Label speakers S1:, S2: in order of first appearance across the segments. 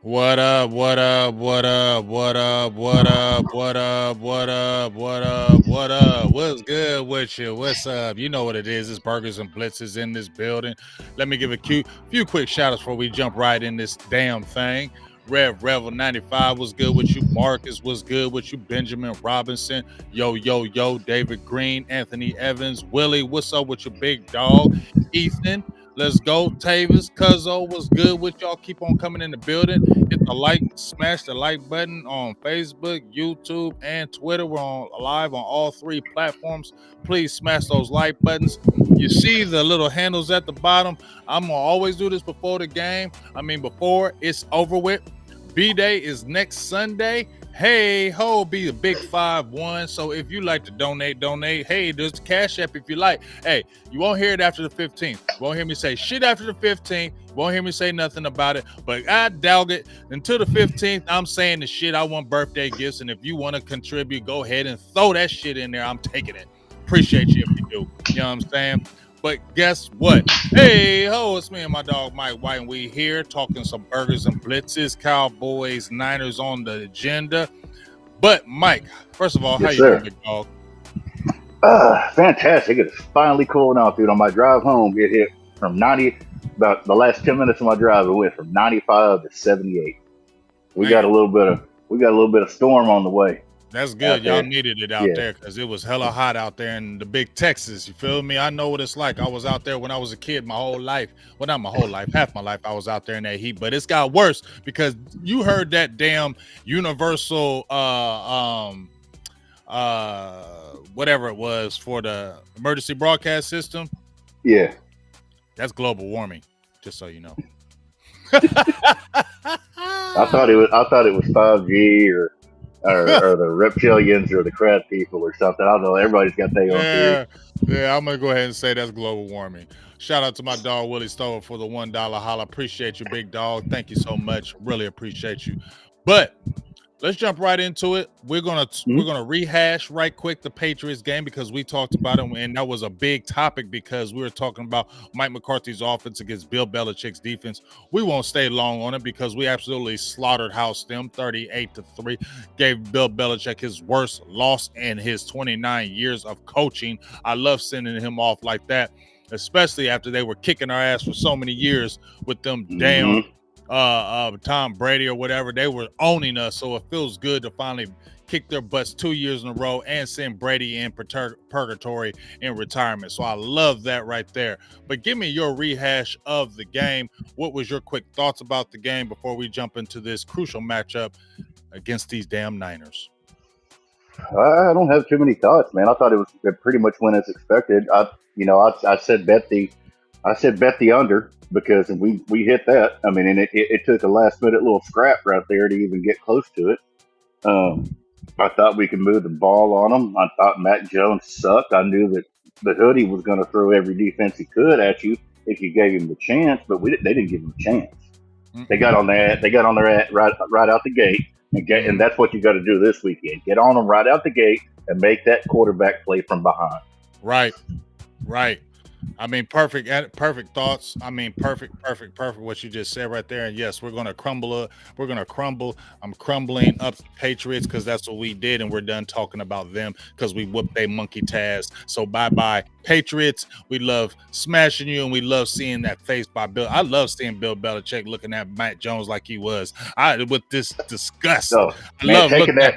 S1: What up? What up? What up? What up? What up? What up? What up? What up? What up? What's good with you? What's up? You know what it is. It's Burgers and Blitzes in this building. Let me give a few quick shout outs before we jump right in this damn thing. Revel 95 was good with you. Marcus was good with you. Benjamin Robinson. Yo. David Green. Anthony Evans. Willie, what's up with your big dog? Ethan. Let's go. Tavis. Cuzzo was good with y'all. Keep on coming in the building. Hit the like, smash the like button on Facebook, YouTube, and Twitter. We're on live on all three platforms. Please smash those like buttons. You see the little handles at the bottom. I'm gonna always do this before the game. Before it's over with. B-Day is next Sunday. Hey ho, be the big 5-1. So if you like to donate. Hey, there's the Cash App if you like. Hey, you won't hear it after the 15th. You won't hear me say shit after the 15th. You won't hear me say nothing about it. But I doubt it. Until the 15th, I'm saying the shit. I want birthday gifts. And if you want to contribute, go ahead and throw that shit in there. I'm taking it. Appreciate you if you do. You know what I'm saying? But guess what? Hey ho, it's me and my dog Mike White, and we here talking some burgers and blitzes, Cowboys, Niners on the agenda. But Mike, first of all, how
S2: Yes,
S1: you doing,
S2: sir.
S1: big dog?
S2: Fantastic. It's finally cooling off, dude. On my drive home, it hit from 90, about the last 10 minutes of my drive, it went from 95 to 78. We got
S1: Man,
S2: a little bit of storm on the way
S1: that's
S2: out
S1: good. Y'all
S2: there.
S1: needed it out
S2: Yeah.
S1: there because it was hella hot out there in the big Texas. You feel me? I know what it's like. I was out there when I was a kid my whole life. Well, not my whole life, half my life I was out there in that heat. But it's got worse because you heard that damn universal whatever it was for the emergency broadcast system.
S2: Yeah.
S1: That's global warming, just so you know.
S2: I thought it was 5G or the reptilians or the crab people or something. I don't know. Everybody's got their own theory.
S1: Yeah, I'm gonna go ahead and say that's global warming. Shout out to my dog Willie Stover for the $1 holla. Appreciate you, big dog. Thank you so much. Really appreciate you. But let's jump right into it. We're
S2: Hmm?
S1: gonna rehash right quick the Patriots game because we talked about it, and that was a big topic because we were talking about Mike McCarthy's offense against Bill Belichick's defense. We won't stay long on it because we absolutely slaughtered house them 38-3. Gave Bill Belichick his worst loss in his 29 years of coaching. I love sending him off like that, especially after they were kicking our ass for so many years with them damn
S2: Hmm.
S1: Tom Brady or whatever. They were owning us, so it feels good to finally kick their butts 2 years in a row and send Brady in purgatory in retirement. So I love that right there. But give me your rehash of the game. What was your quick thoughts about the game before we jump into this crucial matchup against these damn Niners?
S2: I don't have too many thoughts, man. I thought it pretty much went as expected. I said bet the under because we hit that. I mean, and it took a last minute little scrap right there to even get close to it. Um, I thought we could move the ball on them. I thought Matt Jones sucked. I knew that the hoodie was going to throw every defense he could at you if you gave him the chance, but they didn't give him a chance. They got
S1: Mm-mm.
S2: on that. They got on their right out the gate, and
S1: Mm.
S2: that's what you got to do this weekend. Get on them right out the gate and make that quarterback play from behind.
S1: Right. Right. Perfect thoughts. Perfect. What you just said right there. And yes, we're gonna crumble. We're gonna crumble. I'm crumbling up the Patriots because that's what we did, and we're done talking about them because we whooped they monkey taz. So bye, Patriots. We love smashing you, and we love seeing that face by Bill. I love seeing Bill Belichick looking at Matt Jones like he was. With this disgust.
S2: So,
S1: I
S2: man,
S1: love looking at.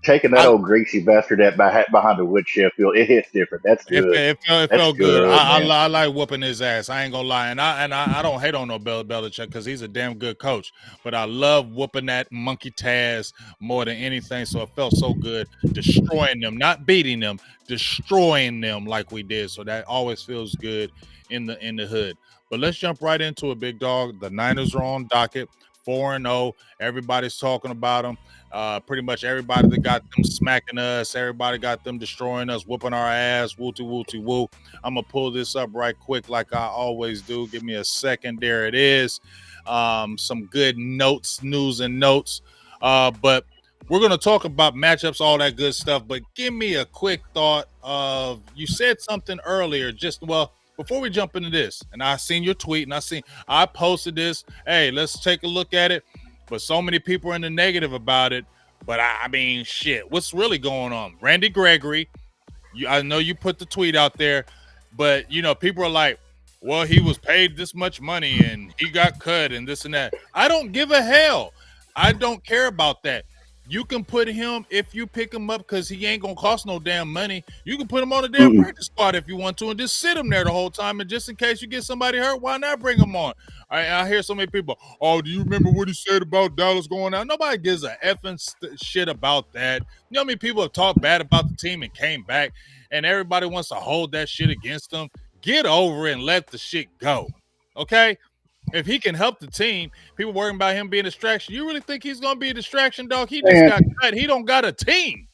S2: taking that
S1: I,
S2: old greasy bastard that behind the wood Sheffield, it hits different. That's good.
S1: It
S2: That's
S1: felt good.
S2: good, man.
S1: I like whooping his ass. I ain't gonna lie, and I don't hate on no Belichick because he's a damn good coach. But I love whooping that monkey Taz more than anything. So it felt so good destroying them, not beating them, destroying them like we did. So that always feels good in the hood. But let's jump right into it, big dog. The Niners are on docket 4-0. Everybody's talking about them. Pretty much everybody that got them smacking us, everybody got them destroying us, whooping our ass, wooty woo. I'm gonna pull this up right quick, like I always do. Give me a second. There it is. Some good notes, news and notes. But we're gonna talk about matchups, all that good stuff. But give me a quick thought of you said something earlier. Before we jump into this, and I seen your tweet, and I posted this. Hey, let's take a look at it. but so many people are in the negative about it. But I mean, shit, what's really going on? Randy Gregory, I know you put the tweet out there, but people are like, well, he was paid this much money and he got cut and this and that. I don't give a hell. I don't care about that. You can put him, if you pick him up, because he ain't gonna cost no damn money. You can put him on a damn practice squad if you want to, and just sit him there the whole time. And just in case you get somebody hurt, why not bring him on? I hear so many people. Oh, do you remember what he said about Dallas going out? Nobody gives a effing shit about that. You know how many people have talked bad about the team and came back, and everybody wants to hold that shit against them. Get over it and let the shit go. Okay? If he can help the team, people worrying about him being a distraction. You really think he's going to be a distraction, dog? He just got cut. He don't got a team.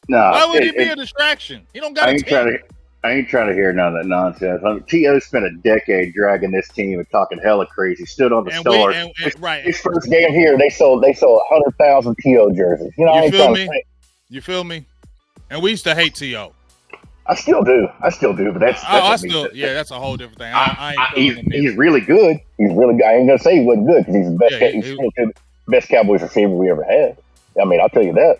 S2: No,
S1: why would he be a distraction? He don't got a team.
S2: I ain't trying to hear none of that nonsense. T.O. spent a decade dragging this team and talking hella crazy. Stood on the store. His first game here, they sold 100,000 T.O. jerseys.
S1: You feel me? You feel me? And we used to hate T.O.
S2: I still do, but that's
S1: that's a whole different thing.
S2: He's really good. He's really good. I ain't gonna say he wasn't good because he's the best. He's the best Cowboys receiver we ever had. I mean, I'll tell you that.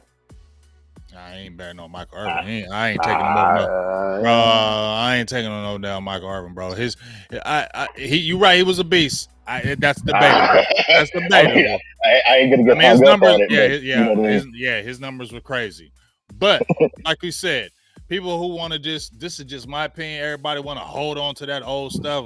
S1: I ain't betting on Michael Irvin. I ain't taking him over. Bro, I ain't taking him no down Michael Irvin, bro. You right. He was a beast. That's debatable. That's debatable.
S2: I ain't gonna get his numbers. On it,
S1: his numbers were crazy. But like we said. People who want to this is just my opinion. Everybody want to hold on to that old stuff.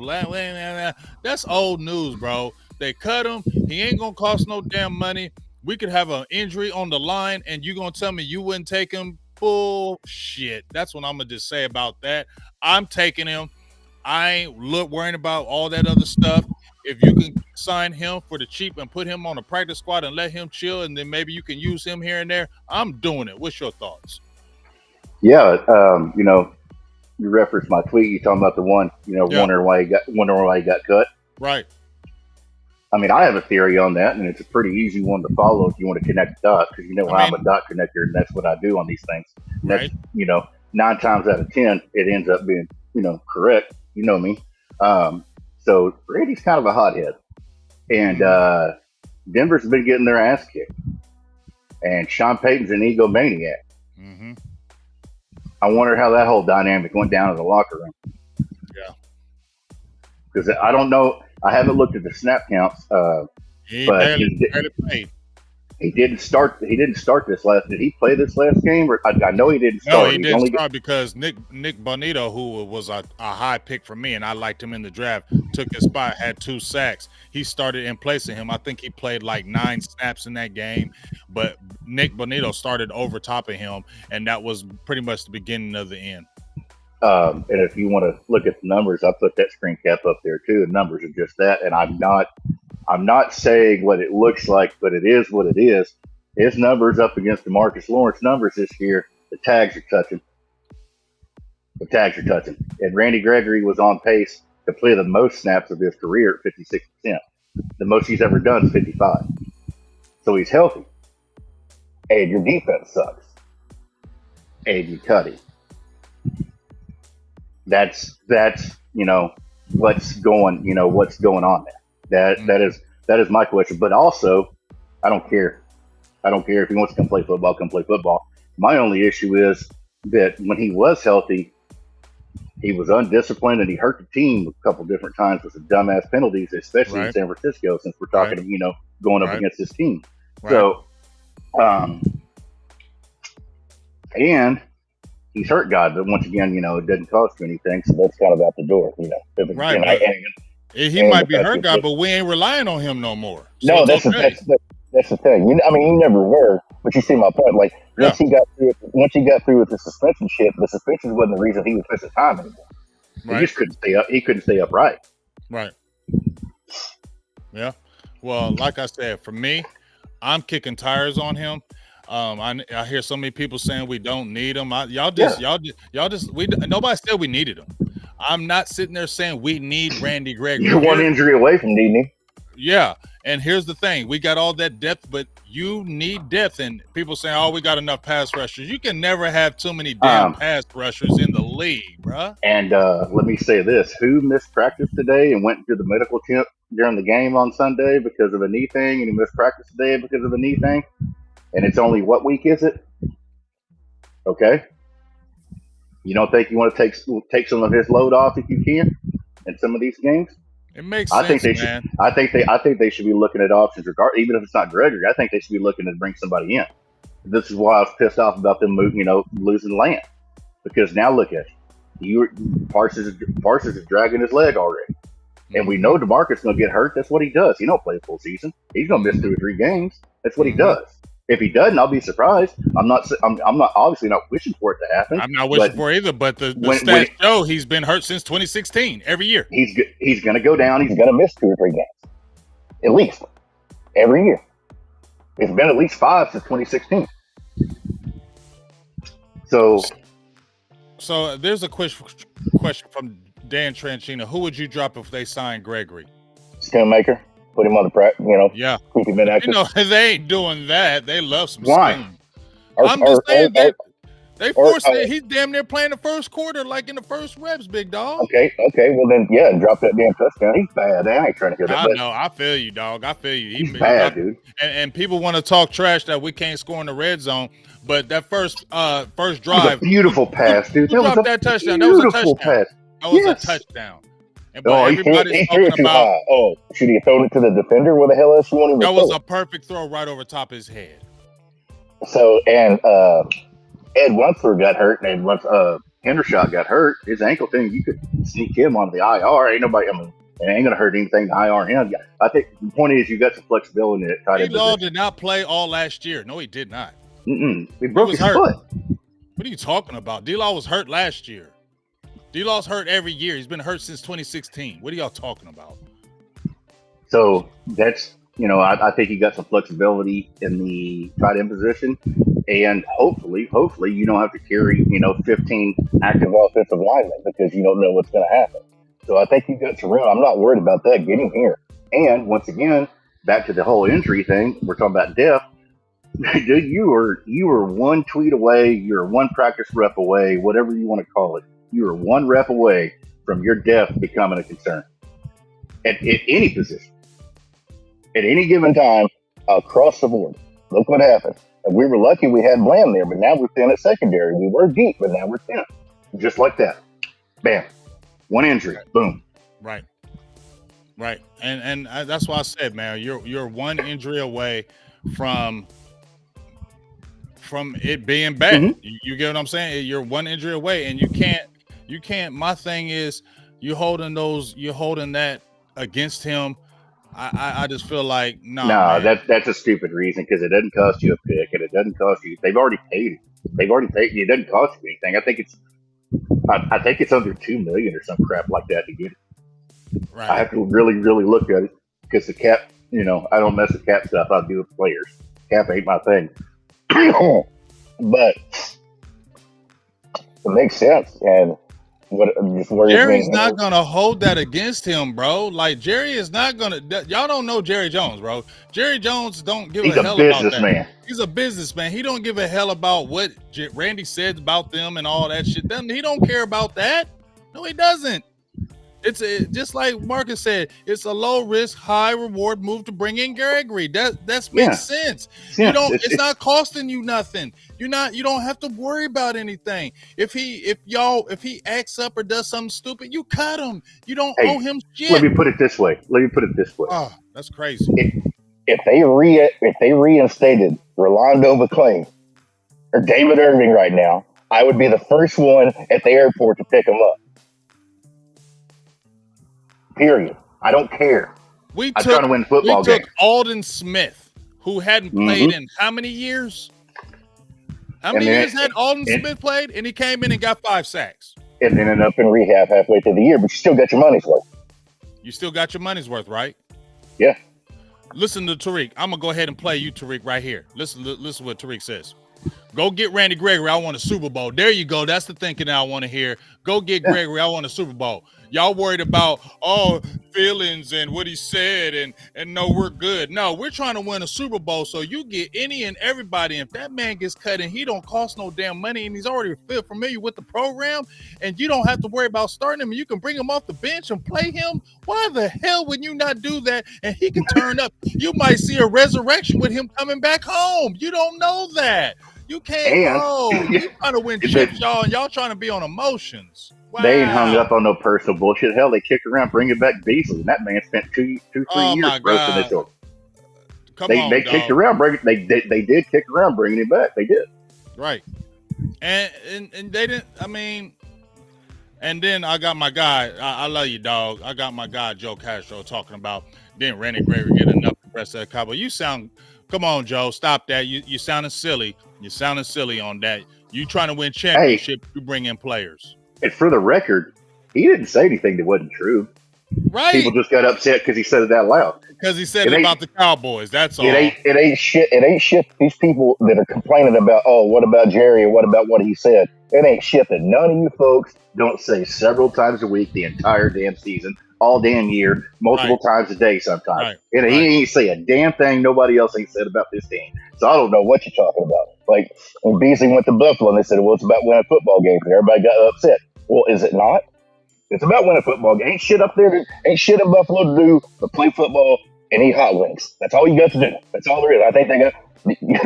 S1: That's old news, bro. They cut him. He ain't going to cost no damn money. We could have an injury on the line, and you going to tell me you wouldn't take him? Bullshit. That's what I'm going to just say about that. I'm taking him. I ain't worrying about all that other stuff. If you can sign him for the cheap and put him on a practice squad and let him chill, and then maybe you can use him here and there, I'm doing it. What's your thoughts?
S2: Yeah, you referenced my tweet. You talking about the one, wondering why he got cut.
S1: Right.
S2: I mean, I have a theory on that, and it's a pretty easy one to follow if you want to connect the dots, because I'm a dot connector, and that's what I do on these things. And
S1: right.
S2: That's 9 times out of 10, it ends up being correct. You know me. So Brady's kind of a hothead, and Denver's been getting their ass kicked, and Sean Payton's an egomaniac.
S1: Mm-hmm.
S2: I wonder how that whole dynamic went down in the locker room.
S1: Yeah.
S2: Because I don't know. I haven't looked at the snap counts. But he didn't start. He didn't start this last. Did he play this last game? Or I know he didn't start.
S1: No, he didn't start because Nick Bonito, who was a high pick for me, and I liked him in the draft, took his spot, had 2 sacks. He started in place of him. I think he played like 9 snaps in that game, but Nick Bonito started over top of him, and that was pretty much the beginning of the end.
S2: And if you want to look at the numbers, I put that screen cap up there too. The numbers are just that, and I'm not saying what it looks like, but it is what it is. His numbers up against DeMarcus Lawrence numbers this year, the tags are touching. And Randy Gregory was on pace to play the most snaps of his career at 56%. The most he's ever done is 55. So he's healthy. And your defense sucks. And you cut him. That's what's going on there. That is my question. But also, I don't care. If he wants to come play football. My only issue is that when he was healthy, he was undisciplined and he hurt the team a couple different times with some dumbass penalties, especially in San Francisco, since we're talking, going up against this team. Right. So, and he's hurt God, but once again, it doesn't cost you anything, so that's kind of out the door,
S1: Right. He might be hurt God, but we ain't relying on him no more. So
S2: no, that's the thing. You never were, but you see my point. Like once he got through with the suspension shit, the suspension wasn't the reason he was missing time anymore. Right. He just couldn't stay up. He couldn't stay upright.
S1: Right. Yeah. Well, like I said, for me, I'm kicking tires on him. I hear so many people saying we don't need him. Nobody said we needed him. I'm not sitting there saying we need Randy Gregory.
S2: You're one injury away from needing him.
S1: Yeah, and here's the thing: we got all that depth, but you need depth. And people saying, "Oh, we got enough pass rushers." You can never have too many damn pass rushers in the Golly, bruh.
S2: And let me say this: who missed practice today and went to the medical tent during the game on Sunday because of a knee thing, and he missed practice today because of a knee thing? And it's only what week is it? Okay, you don't think you want to take some of his load off if you can in some of these games?
S1: It makes
S2: I think
S1: sense,
S2: they should.
S1: man.
S2: I think they should be looking at options, even if it's not Gregory. I think they should be looking to bring somebody in. This is why I was pissed off about them moving, losing land, because now look at you. Parsons is dragging his leg already, and we know DeMarcus going to get hurt. That's what he does. He don't play a full season. He's going to miss 2 or 3 games. That's what he does. If he doesn't, I'll be surprised. I'm not obviously not wishing for it to happen.
S1: I'm not wishing for it either, but the stats show he's been hurt since 2016 every year.
S2: He's going to go down. He's going to miss 2 or 3 games, at least every year. It's been at least 5 since 2016.
S1: So there's a question from Dan Tranchina. Who would you drop if they signed Gregory?
S2: Stonemaker. Put him on the practice,
S1: Yeah.
S2: Keep him inactive.
S1: They ain't doing that. They love some
S2: Why?
S1: steam. I'm just saying they forced it. He's damn near playing the first quarter, like in the first reps, big dog.
S2: Okay. Well then, drop that damn touchdown. He's bad. I ain't trying to hear that.
S1: I know. I feel you, dog. I feel you.
S2: He's bad, dude.
S1: And people want to talk trash that we can't score in the red zone, but that first drive,
S2: that was a beautiful pass, dude.
S1: Who dropped that touchdown? That was a touchdown. Pass. That was a touchdown. And
S2: he threw it too high. Oh, should he have thrown it to the defender? Where the hell else you want him to
S1: throw?
S2: That was
S1: a perfect throw right over top of his head.
S2: So, and Ed Lunsford got hurt, and once Hendershot got hurt, his ankle thing, you could sneak him on the IR. Ain't nobody, it ain't going to hurt anything to IR him. I think the point is you got some flexibility in it.
S1: D-Law did not play all last year. No, he did not.
S2: He broke his foot.
S1: What are you talking about? D-Law was hurt last year. D-Law's hurt every year. He's been hurt since 2016. What are y'all talking about?
S2: So that's, I think he got some flexibility in the tight end position, and hopefully you don't have to carry 15 active offensive linemen because you don't know what's going to happen. So I think you got some room. I'm not worried about that. Get him here. And once again, back to the whole injury thing. We're talking about depth. Dude, you were 1 tweet away. You're 1 practice rep away. Whatever you want to call it. You are 1 rep away from your depth becoming a concern at any position. At any given time, across the board. Look what happened. And we were lucky we had Bland there, but now we're thin at secondary. We were deep, but now we're thin. Just like that. Bam. 1 injury. Boom.
S1: Right. And that's why I said, man, you're 1 injury away from it being bad. Mm-hmm. You get what I'm saying? You're 1 injury away, and you can't. My thing is, you're holding that against him. I just feel like
S2: that's a stupid reason because it doesn't cost you a pick and it doesn't cost you. They've already paid it. It doesn't cost you anything. I think it's under $2 million or some crap like that to get it. Right. I have to really, really look at it because the cap. I don't mess with cap stuff. I do with players. Cap ain't my thing. But it makes sense, and
S1: Jerry's not gonna hold that against him, bro. Like Jerry is not gonna. Y'all don't know Jerry Jones, bro. Jerry Jones don't give a hell about that. He's a businessman. He don't give a hell about what Randy said about them and all that shit. He don't care about that. No, he doesn't. It's just like Marcus said. It's a low risk, high reward move to bring in Gregory. That makes sense. You don't. It's not costing you nothing. You don't have to worry about anything. If he acts up or does something stupid, you cut him. You don't owe him shit.
S2: Let me put it this way.
S1: Oh, that's crazy.
S2: If they reinstated Rolando McClain or David Irving right now, I would be the first one at the airport to pick him up. Period. I don't care. I'm trying to win football games.
S1: We took Alden Smith, who hadn't played in how many years? How many years had Alden Smith played? And he came in and got 5 sacks.
S2: And ended up in rehab halfway through the year, but you still got your money's worth.
S1: You still got your money's worth, right?
S2: Yeah.
S1: Listen to Tariq. I'm going to go ahead and play you, Tariq, right here. Listen what Tariq says. Go get Randy Gregory. I want a Super Bowl. There you go. That's the thinking I want to hear. Go get Gregory. I want a Super Bowl. Y'all worried about feelings and what he said and no, we're good. No, we're trying to win a Super Bowl. So you get any and everybody. If that man gets cut and he don't cost no damn money and he's already familiar with the program, and you don't have to worry about starting him, and you can bring him off the bench and play him. Why the hell would you not do that? And he can turn up. You might see a resurrection with him coming back home. You don't know that. You can't,
S2: And
S1: bro. You trying to win chips, y'all, and y'all trying to be on emotions.
S2: they ain't hung
S1: Wow.
S2: up on no personal bullshit. Hell, they kicked around bringing back Beasley, and that man spent 3
S1: Oh
S2: years
S1: my
S2: roasting this
S1: God.
S2: short.
S1: Come
S2: They
S1: on,
S2: kicked
S1: dog.
S2: around bringing they did kick around bringing him back. They did.
S1: Right. And they didn't. I mean, and then I got my guy. I love you, dog. I got my guy Joe Castro talking about didn't Randy Gregory get enough to press that Cowboy? You sound. Come on, Joe. Stop that. You sounding silly. You sounding silly on that. You trying to win
S2: Hey,
S1: championship? You bring in players.
S2: and for the record, he didn't say anything that wasn't true. People
S1: Right.
S2: just got upset because he said it out loud.
S1: Because he said
S2: It
S1: it
S2: ain't
S1: about the Cowboys. That's
S3: It
S1: all.
S3: ain't shit. It ain't shit. These people that are complaining about, oh, what about Jerry or what about what he said? It ain't shit that none of you folks
S2: don't say several times a week the entire damn season, all damn year, multiple times a day sometimes.
S1: Right.
S2: And he
S1: Right.
S2: ain't say a damn thing nobody else ain't said about this team. So I don't know
S3: what you're talking about. Like when Beasley went to Buffalo and they said, well, it's about winning football games, and everybody got upset. Well, is it not? It's about winning football games. Ain't shit up there. Ain't shit in Buffalo to do but play football and eat hot wings. That's all you got to do. That's all there is. I think they got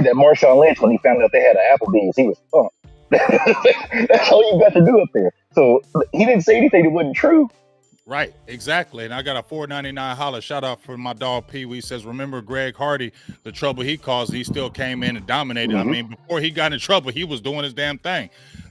S3: that Marshawn Lynch when he found out they had an Applebee's. He was pumped. That's all you got to do up there. So he didn't say anything that wasn't true.
S1: Right, exactly. And I got a $4.99 holler shout out for my dog Pee Wee. Says, remember Greg Hardy, the trouble he caused, he still came in and dominated.
S2: Mm-hmm.
S1: I mean, before he got in trouble, he was doing his damn thing.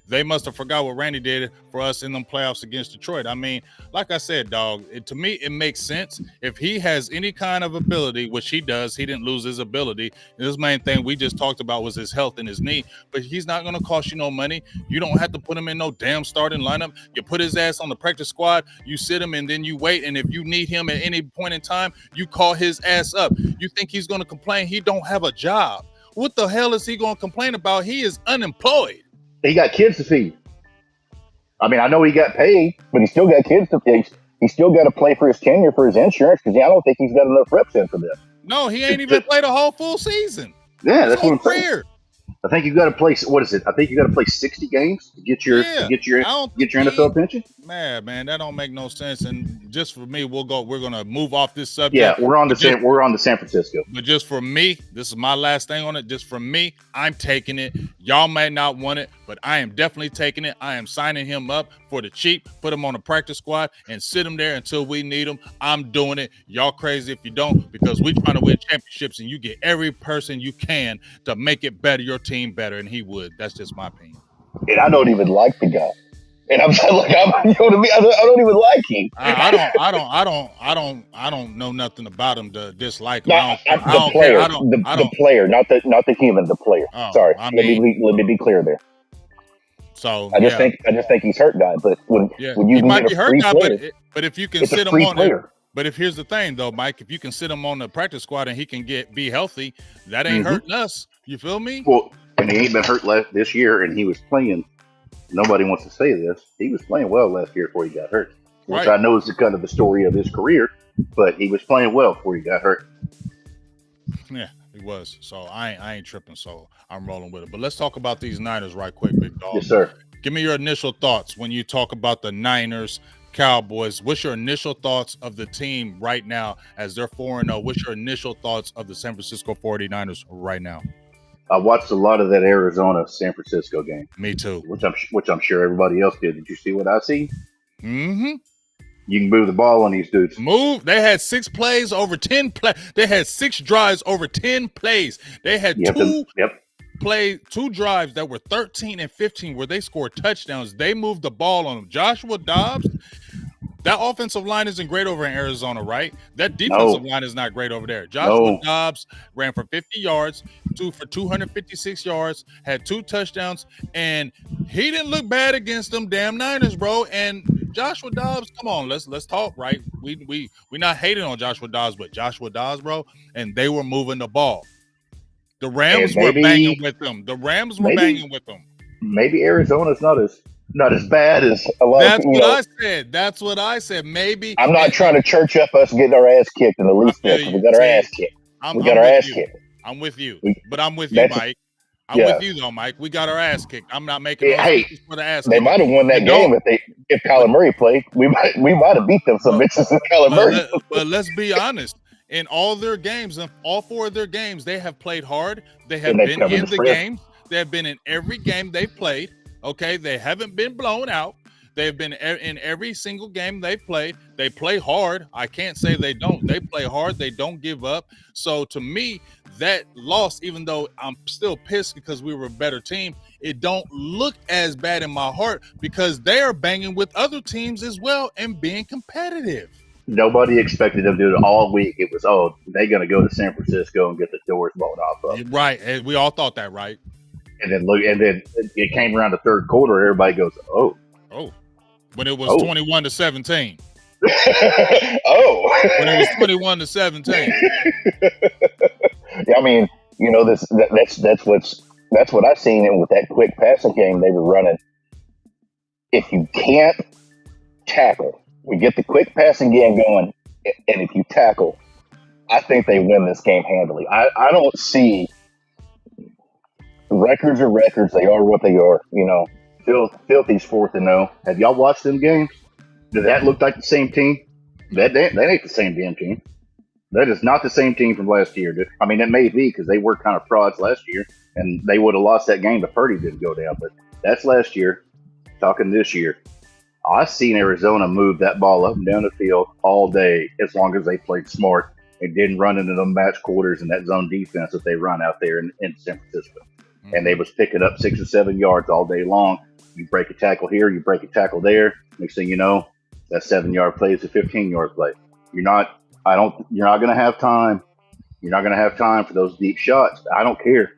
S1: They must have forgot what Randy did for us in them playoffs against Detroit. I mean, like I said, dog, to me, it makes sense. If he has any kind of ability, which he does, he didn't lose his ability. His main thing we just talked about was his health and his knee, but he's not going to cost you no money. You don't have to put him in no damn starting lineup. You put his ass on the practice squad, you sit him, and then you wait. And if you need him at any point in time, you call his ass up. You think he's going to complain? He don't have a job. What the hell is he going to complain about? He is unemployed.
S2: He got kids to feed. I mean, I know he got paid,
S3: but he still got kids to feed. He still got to play for his tenure, for his insurance, because I don't think he's got enough reps in for this.
S1: No, he ain't even played a whole full season.
S2: Yeah, that's what I'm saying. I think you got to play. What is it? I think you got to play 60 games to get your NFL pension.
S1: Man, that don't make no sense. And just for me, we're gonna move off this subject.
S2: Yeah, we're on to San Francisco.
S1: But just for me, this is my last thing on it. Just for me, I'm taking it. Y'all may not want it, but I am definitely taking it. I am signing him up for the cheap, put him on a practice squad, and sit him there until we need him. I'm doing it. Y'all crazy if you don't, because we're trying to win championships, and you get every person you can to make it better, your team better, and he would. That's just my opinion.
S3: And I don't even like the guy. And I'm like, you know what I mean? I don't even like him.
S1: I don't know nothing about him to dislike him.
S3: No, the player, not the human, the player.
S1: Oh,
S3: sorry, let me be clear there.
S1: So
S3: I just think he's hurt, guy. But when you
S1: might
S3: get
S1: be
S3: a
S1: hurt,
S3: free
S1: guy,
S3: player,
S1: but if you can sit him on it. But if here's the thing, though, Mike, if you can sit him on the practice squad and he can be healthy, that ain't hurting us. You feel me?
S2: Well, and he ain't been hurt this year, and he was playing. Nobody wants to say this. He was playing well last year before he got hurt, which I know is kind of the story of his career. But he was playing well before he got hurt.
S1: Yeah, he was. So I ain't tripping. So I'm rolling with it. But let's talk about these Niners right quick, big dog.
S2: Yes, sir.
S1: Give me your initial thoughts when you talk about the Niners. Cowboys, what's your initial thoughts of the team right now as they're 4-0? What's your initial thoughts of the San Francisco 49ers right now?
S2: I watched a lot of that Arizona San Francisco game.
S1: Me too.
S2: Which I'm sure everybody else did. Did you see what I see?
S1: Mm-hmm.
S2: You can move the ball on these dudes.
S1: They had 6 plays over 10 play. They had 6 drives over 10 plays. They had two drives that were 13 and 15 where they scored touchdowns. They moved the ball on them. Joshua Dobbs, that offensive line isn't great over in Arizona, right? That defensive line is not great over there. Joshua Dobbs ran for 50 yards, for 256 yards, had 2 touchdowns, and he didn't look bad against them damn Niners, bro. And Joshua Dobbs, come on, let's talk, right? We not hating on Joshua Dobbs, but Joshua Dobbs, bro, and they were moving the ball. The Rams were banging with them. Maybe Arizona's not as
S2: not as bad as
S3: a lot
S1: That's
S3: of
S1: what I said. That's what I said. Maybe.
S3: I'm not trying to church up us getting our ass kicked in the
S1: I
S3: Leafs
S1: feel
S3: because we
S1: you.
S3: got our
S1: See,
S3: ass kicked.
S1: I'm
S3: We got
S1: I'm
S3: our
S1: with
S3: ass
S1: you.
S3: kicked.
S1: I'm with you.
S3: We,
S1: But I'm with you,
S3: that's
S1: Mike. I'm
S3: yeah.
S1: with you though, Mike. We got our ass kicked. I'm not making no
S2: Hey,
S1: excuses for the ass
S3: They
S1: kicking.
S3: might have won that
S1: But don't.
S3: game if
S1: But
S3: Kyler Murray played. We might have beat them some
S1: but
S3: bitches if Kyler
S1: but
S3: Murray.
S1: let's be honest. In all their games, in all 4 of their games, they have played hard. They
S3: And
S1: have
S3: they
S1: been
S3: covered the
S1: in the
S3: spread.
S1: games. They have been in every game they've played. Okay, they haven't been blown out. They've been in every single game they've played. They play hard. I can't say they don't. They play hard. They don't give up. So to me, that loss, even though I'm still pissed because we were a better team, it don't look as bad in my heart because they are banging with other teams as well and being competitive.
S2: nobody expected them to do it all week. It was, they're going to go to San Francisco and get the doors blown off of them.
S1: Right. And we all thought that, right?
S2: And then it came around the third quarter. Everybody goes, oh,
S1: When it was
S2: oh,
S1: 21-17.
S3: Oh,
S1: When it was 21-17.
S3: I mean, that's what I seen. And with that quick passing game they were running, if you can't tackle, we get the quick passing game going, and if you tackle, I think they win this game handily. I don't see records are records. They are what they are.
S2: Filthy's 4-0. Have y'all watched them games? Does that look like the same team? That ain't the same damn team. That is not the same team from last year. Dude. I mean, it may be because they were kind of frauds last year, and they would have lost that game if Purdy didn't go down. But that's last year. Talking this year, I've seen Arizona move that ball up and down the field all day as long as they played smart and didn't run into the match quarters and that zone defense that they run out there in San Francisco. And they was picking up 6 or 7 yards all day long. You break a tackle here, you break a tackle there. Next thing you know, that 7-yard play is a 15-yard play. You're not going to have time. You're not going to have time for those deep shots. I don't care.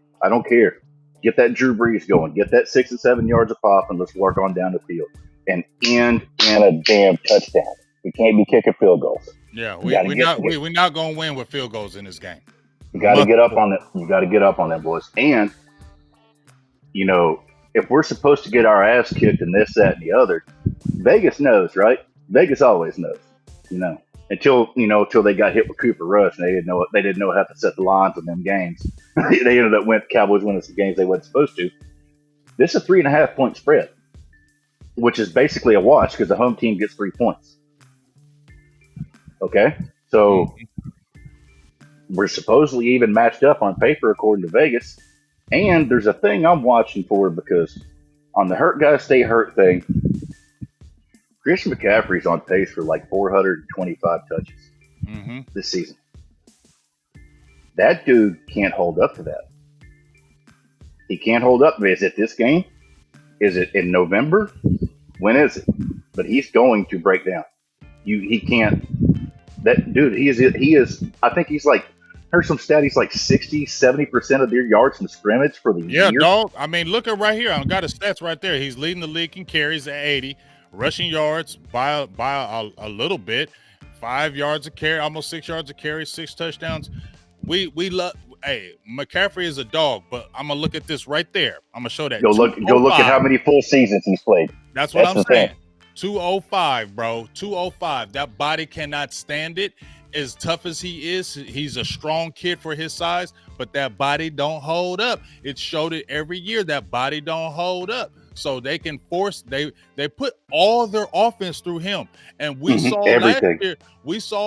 S2: Get that Drew Brees going. Get that 6 and 7 yards a pop, and let's work on down the field and end in a damn touchdown. We can't be kicking field goals.
S1: Yeah, we're not going to win with field goals in this game.
S2: You got to get up on it. You got to get up on that, boys. And if we're supposed to get our ass kicked and this, that, and the other, Vegas knows, right? Vegas always knows, until they got hit with Cooper Rush and they didn't know how to set the lines on them games. They ended up Cowboys winning some games they weren't supposed to. This is a 3.5 point spread, which is basically a wash because the home team gets 3 points. Okay, so we're supposedly even matched up on paper according to Vegas. And there's a thing I'm watching for because on the hurt guys stay hurt thing, Christian McCaffrey's on pace for like 425 touches this season. That dude can't hold up to that. He can't hold up. Is it this game? Is it in November? When is it? But he's going to break down. He can't. That dude, he is. I think he's like. Heard some stat. He's like 60-70% of their yards from scrimmage for the year.
S1: Yeah, dog. I mean, look at right here. I got his stats right there. He's leading the league in carries at 80, rushing yards by a little bit, 5 yards a carry, almost 6 yards a carry, 6 touchdowns. We love. Hey, McCaffrey is a dog, but I'm gonna look at this right there. I'm gonna show that.
S3: Go look at how many full seasons he's played.
S1: That's what I'm saying. 205, bro. 205. That body cannot stand it. As tough as he is, he's a strong kid for his size, but that body don't hold up. It showed it every year. That body don't hold up. So they can force, they put all their offense through him. And we saw
S2: everything.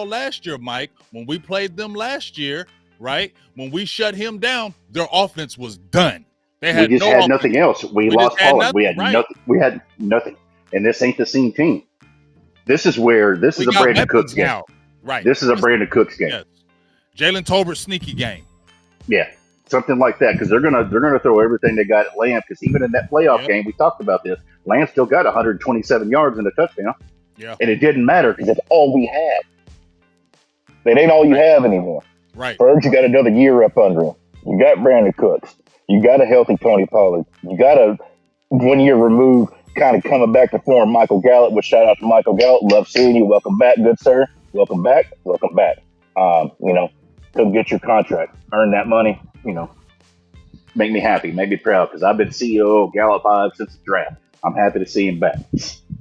S1: last year, Mike, when we played them last year, right? When we shut him down, their offense was done. They had
S2: nothing else. We lost Pollard. We had nothing. We had nothing. And this ain't the same team. This is a Brandon Cooks game.
S1: Now. Right.
S2: This is a Brandon Cooks game.
S1: Yes. Jalen Tolbert sneaky game.
S2: Yeah. Something like that. Because they're gonna throw everything they got at Lamb. Because even in that playoff game, we talked about this. Lamb still got 127 yards and a touchdown.
S1: Yeah.
S2: And it didn't matter because
S3: that's all we had. It ain't all you have anymore.
S1: Right.
S3: Birds, you got another year up under him. You got Brandon Cooks. You got a healthy Tony Pollard. You got a 1 year removed, kind of coming back to form Michael Gallup. Which shout out to Michael Gallup. Love seeing you. Welcome back, good sir. Welcome back. Come get your contract, earn that money. Make me happy, make me proud because I've been CEO of Gallup Hive since the draft.
S2: I'm happy to see him back.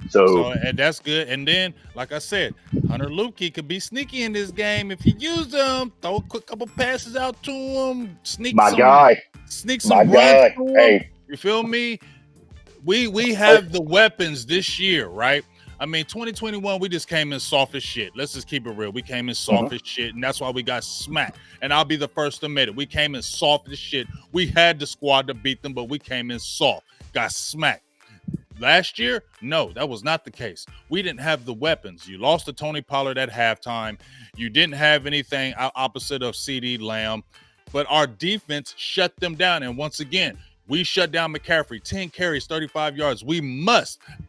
S1: So, and that's good. And then, like I said, Hunter Lukey could be sneaky in this game if you use them. Throw a quick couple passes out to him. Sneak
S3: My
S1: some
S3: guy.
S1: runs to him.
S3: Hey.
S1: You feel me? We have the weapons this year, right? I mean, 2021, we just came in soft as shit. Let's just keep it real. We came in soft as shit, and that's why we got smacked. And I'll be the first to admit it. We came in soft as shit. We had the squad to beat them, but we came in soft. Got smacked. Last year, no, that was not the case. We didn't have the weapons. You lost to Tony Pollard at halftime. You didn't have anything opposite of CeeDee Lamb. But our defense shut them down. And once again, we shut down McCaffrey. 10 carries, 35 yards. We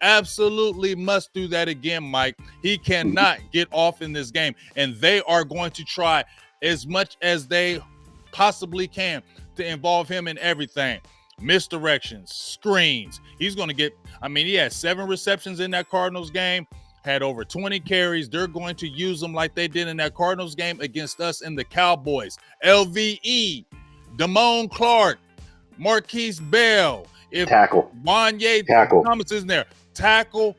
S1: absolutely must do that again, Mike. He cannot get off in this game. And they are going to try as much as they possibly can to involve him in everything. Misdirections, screens. He's going to get, he had 7 receptions in that Cardinals game, had over 20 carries. They're going to use them like they did in that Cardinals game against us and the Cowboys. LVE, Damone Clark, Marquise Bell. If
S2: tackle.
S1: Wanye Thomas is in there, tackle.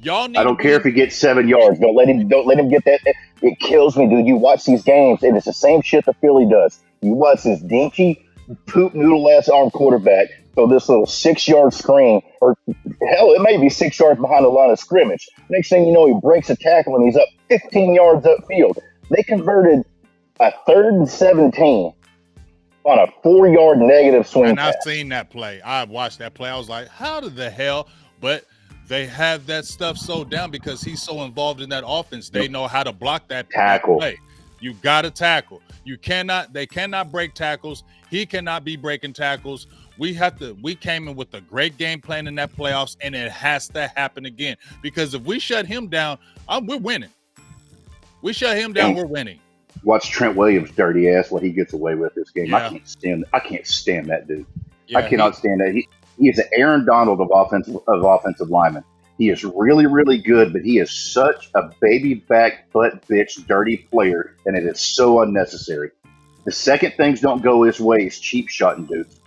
S1: Y'all need.
S2: I don't care if he gets 7 yards.
S3: Don't let him get that. It kills me, dude. You watch these games, and it's the same shit the Philly does. You watch this dinky, poop noodle ass arm quarterback throw this little 6-yard screen, or hell, it may be 6 yards behind the line of scrimmage. Next thing you know, he breaks a tackle and he's up 15 yards upfield. They converted a 3rd and 17 on a 4-yard negative swing.
S1: And I've seen that play. I watched that play. I was like, how the hell? But they have that stuff so down because he's so involved in that offense. They know how to block that
S2: tackle.
S1: Play. You got to tackle. They cannot break tackles. He cannot be breaking tackles. We came in with a great game plan in that playoffs, and it has to happen again. Because if we shut him down, we're winning. We shut him down, we're winning.
S2: Watch Trent Williams' dirty ass what he gets away with this game.
S1: Yeah.
S2: I can't stand that dude.
S1: Yeah,
S2: I cannot stand that. He is an Aaron Donald of offensive linemen. He is really, really good, but he is such a baby back butt bitch dirty player, and it is so unnecessary. The second things don't go his way, he's cheap shotting dudes.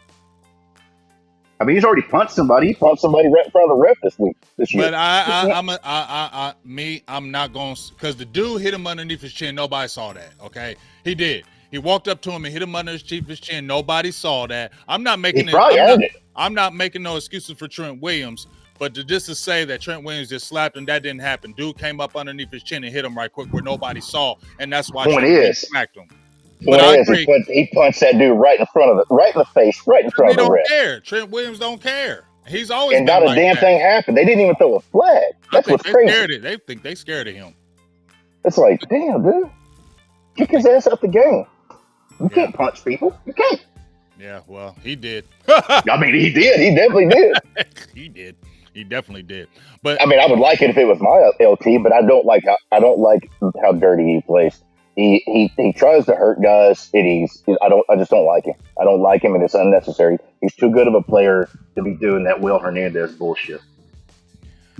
S2: I mean, he's already punched somebody. He punched somebody right in front of the ref this year.
S1: But I'm not going to, because the dude hit him underneath his chin. Nobody saw that. Okay, he did. He walked up to him and hit him under his chin. Nobody saw that. I'm not making it. I'm not making no excuses for Trent Williams. But just to say that Trent Williams just slapped him, that didn't happen. Dude came up underneath his chin and hit him right quick where nobody saw, and that's why Trent Williams smacked him.
S3: But I agree. He punched that dude right in the face, right in front of the ref.
S1: He don't care. Trent Williams don't care. He's always
S3: and not a damn thing happened. They didn't even throw a flag. That's what's crazy.
S1: They think they scared of him.
S3: It's like, damn, dude, kick his ass out the game. You can't punch people. You can't.
S1: Yeah, well, he did.
S3: I mean, he did. He definitely did.
S1: He did. He definitely did. But
S3: I mean, I would like it if it was my LT, but I don't like how dirty he plays. He tries to hurt guys. I just don't like him. I don't like him, and it's unnecessary. He's too good of a player to be doing that Will Hernandez bullshit.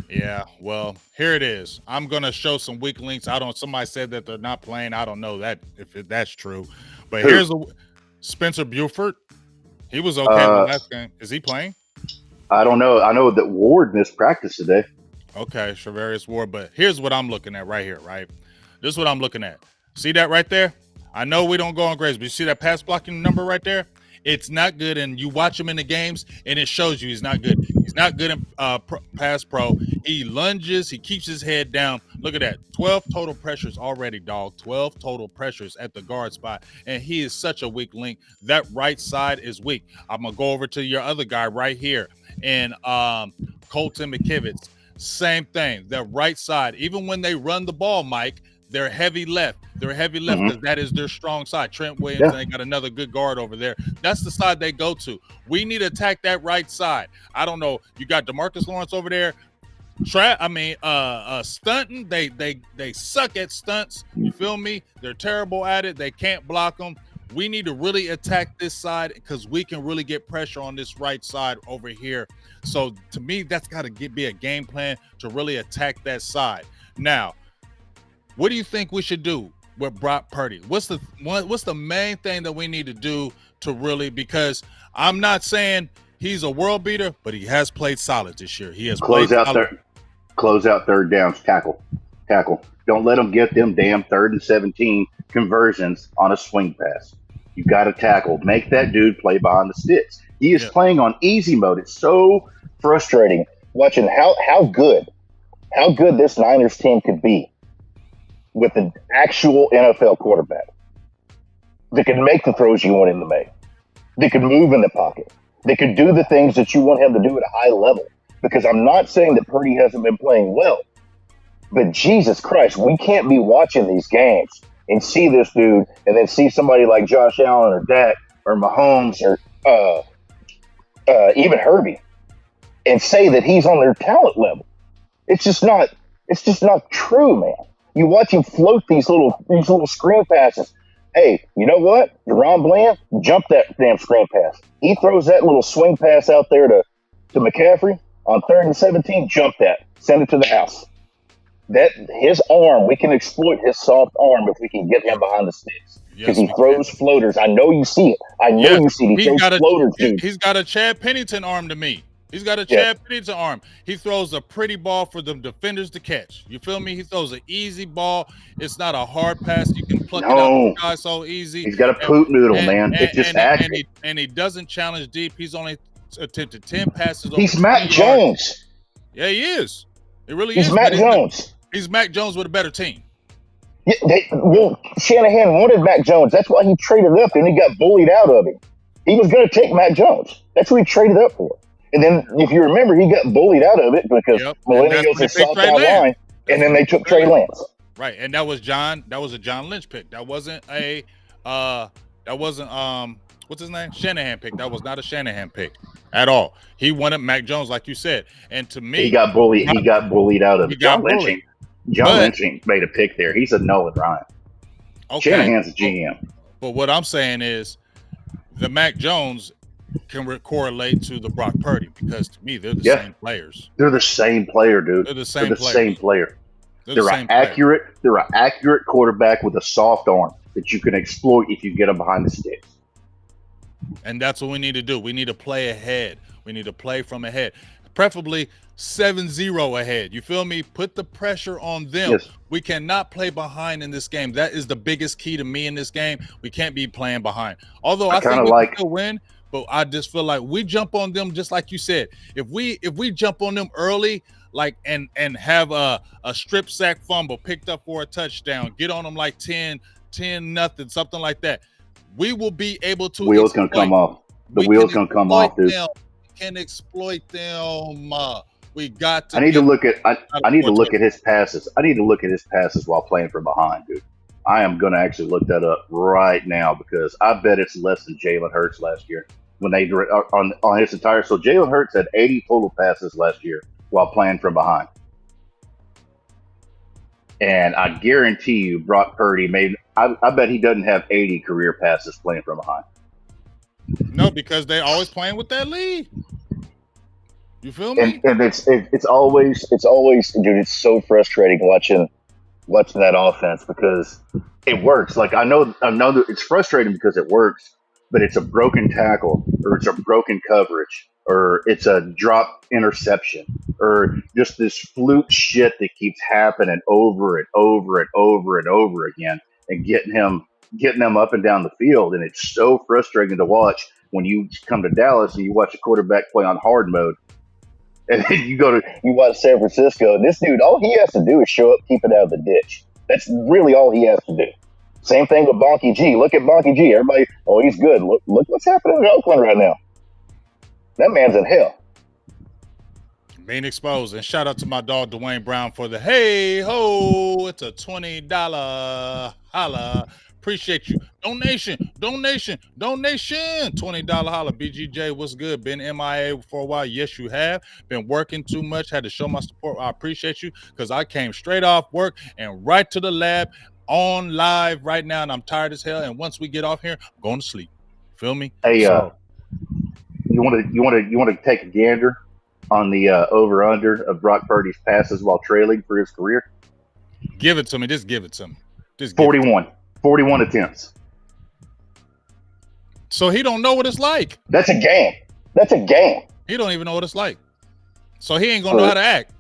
S1: Yeah, well, here it is. I'm gonna show some weak links. Somebody said that they're not playing. I don't know that if that's true. But here's Spencer Buford. He was okay in the last game. Is he playing?
S2: I don't know. I know that Ward missed practice today.
S1: Okay, Charvarius Ward. But here's what I'm looking at right here, right? This is what I'm looking at. See that right there? I know we don't go on grades, but you see that pass blocking number right there? It's not good, and you watch him in the games, and it shows you he's not good. He's not good in pass pro. He lunges. He keeps his head down. Look at that. 12 total pressures already, dog. 12 total pressures at the guard spot, and he is such a weak link. That right side is weak. I'm going to go over to your other guy right here, and Colton McKivitz. Same thing. That right side, even when they run the ball, Mike, they're heavy left. Because that is their strong side. Trent Williams, they got another good guard over there. That's the side they go to. We need to attack that right side. I don't know. You got DeMarcus Lawrence over there. Stunting. They suck at stunts. You feel me? They're terrible at it. They can't block them. We need to really attack this side because we can really get pressure on this right side over here. So to me, that's got to be a game plan to really attack that side. Now, what do you think we should do with Brock Purdy? What's the main thing that we need to do to really, because I'm not saying He's a world beater, but he has played solid this year. He has
S2: Close
S1: played
S2: out
S1: solid.
S2: close out third downs, tackle. Don't let them get them damn 3rd and 17 conversions on a swing pass. You got to tackle. Make that dude play behind the sticks. He is playing on easy mode. It's so
S3: frustrating watching how good this Niners team could be with an actual NFL quarterback that can make the throws you want him to make, that could move in the pocket, that could do the things that you want him to do at a high level. Because I'm not saying that Purdy hasn't been playing well, but Jesus Christ, we can't be watching these games and see this dude and then see somebody like Josh Allen or Dak or Mahomes or even Herbie and say that he's on their talent level. It's just not true, man. You watch him float these little screen passes. Hey, you know what? Deron Bland, jump that damn screen pass. He throws that little swing pass out there to McCaffrey on 3rd and 17, jump that. Send it to the house. That his arm, we can exploit his soft arm if we can get him behind the sticks. Because he throws floaters. I know you see it. You see it. He throws floaters, dude.
S1: He's got a Chad Pennington arm to me. He's got a Chad Pennington arm. He throws a pretty ball for the defenders to catch. You feel me? He throws an easy ball. It's not a hard pass. You can pluck it out of the sky so easy.
S2: He's got a poop noodle, man. It's just accurate.
S1: And he doesn't challenge deep. He's only attempted 10 passes.
S3: He's Mac Jones.
S1: Yeah, he is. It really
S3: is. He's Mac Jones.
S1: He's Mac Jones with a better team.
S3: Yeah, Shanahan wanted Mac Jones. That's why he traded up and he got bullied out of him. He was going to take Mac Jones. That's what he traded up for. And then, if you remember, he got bullied out of it because millennials had soft line, and then they took Trey Lance.
S1: Right, and that was a John Lynch pick. That wasn't what's his name? Shanahan pick. That was not a Shanahan pick at all. He wanted Mac Jones, like you said. And to me,
S2: he got bullied. He got bullied out of it. John Lynch made a pick there. He's a Nolan Ryan. Okay. Shanahan's a GM.
S1: But what I'm saying is, the Mac Jones can correlate to the Brock Purdy because to me they're the same players.
S2: They're the same player, dude.
S1: They're the same
S2: player. They're an accurate quarterback with a soft arm that you can exploit if you get them behind the sticks.
S1: And that's what we need to do. We need to play ahead. We need to play from ahead. Preferably 7-0 ahead. You feel me? Put the pressure on them. Yes. We cannot play behind in this game. That is the biggest key to me in this game. We can't be playing behind. Although I think we can still win, but I just feel like we jump on them just like you said. If we jump on them early, like and have a strip sack fumble picked up for a touchdown, get on them like 10-0, something like that, we will be able to.
S2: Wheels gonna come off. The wheels gonna come off, dude.
S1: We can exploit them. We got to.
S2: I need to look at his passes. I need to look at his passes while playing from behind, dude. I am going to actually look that up right now because I bet it's less than Jalen Hurts last year when they on his entire. So Jalen Hurts had 80 total passes last year while playing from behind, and I guarantee you, Brock Purdy made. I bet he doesn't have 80 career passes playing from behind.
S1: No, because they're always playing with that lead. You feel me?
S3: And it's always, dude. It's so frustrating watching that offense because it works. Like I know that it's frustrating because it works, but it's a broken tackle or it's a broken coverage or it's a drop interception or just this fluke shit that keeps happening over and over and over and over again and getting them up and down the field. And it's so frustrating to watch when you come to Dallas and you watch a quarterback play on hard mode. And then you watch San Francisco, and this dude, all he has to do is show up, keep it out of the ditch. That's really all he has to do. Same thing with Bonky G. Look at Bonky G. Everybody, he's good. Look what's happening in Oakland right now. That man's in hell.
S1: Being exposed. And shout out to my dog, Dwayne Brown, for the hey ho. It's a $20 holla. Appreciate you. Donation. $20 holla. BGJ, what's good? Been MIA for a while. Yes, you have. Been working too much. Had to show my support. I appreciate you because I came straight off work and right to the lab on live right now, and I'm tired as hell. And once we get off here, I'm going to sleep. Feel me?
S2: Hey, you want to take a gander on the over under of Brock Purdy's passes while trailing for his career?
S1: Give it to me. Just give it to me. Just
S2: 41 attempts.
S1: So he don't know what it's like.
S3: That's a game. That's a game.
S1: He don't even know what it's like. So he ain't gonna know how to act.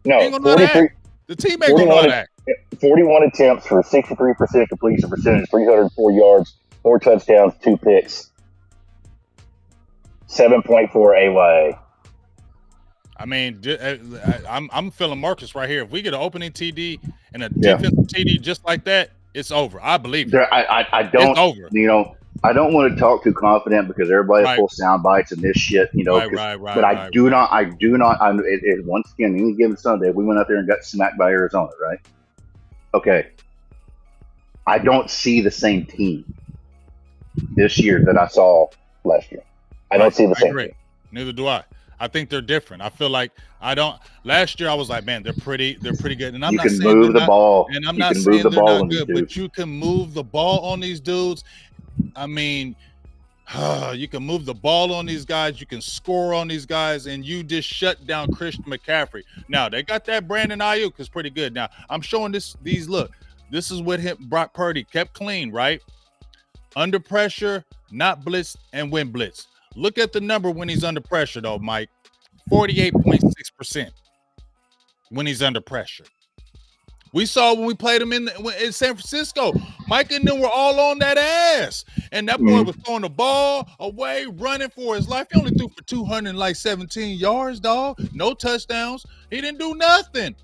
S3: No,
S1: he ain't gonna know how to act. The team ain't gonna know how to act.
S3: 41 attempts for 63% completion percentage, 304 yards, 4 touchdowns, 2 picks, 7.4 AYA.
S1: I mean, I'm feeling Marcus right here. If we get an opening TD and a defensive TD just like that, it's over. I believe it.
S2: I don't.
S1: It's over.
S2: I don't want to talk too confident because everybody has full sound bites and this shit.
S1: Right.
S2: But I do not. Once again, any given Sunday, we went out there and got smacked by Arizona, right? Okay. I don't see the same team this year that I saw last year. I don't see the same team.
S1: Neither do I. I think they're different. I feel like last year I was like, man, they're pretty good. And I'm not saying
S2: move the ball.
S1: And I'm not saying they're not good, but you can move the ball on these dudes. I mean, you can move the ball on these guys. You can score on these guys, and you just shut down Christian McCaffrey. Now, they got that Brandon Ayuk is pretty good. Now, I'm showing look. This is what Brock Purdy kept clean, right? Under pressure, not blitz, and win blitz. Look at the number when he's under pressure, though, Mike. 48.6% when he's under pressure. We saw when we played him in San Francisco. Mike and them were all on that ass. And that boy was throwing the ball away, running for his life. He only threw for 217 yards, dog. No touchdowns. He didn't do nothing.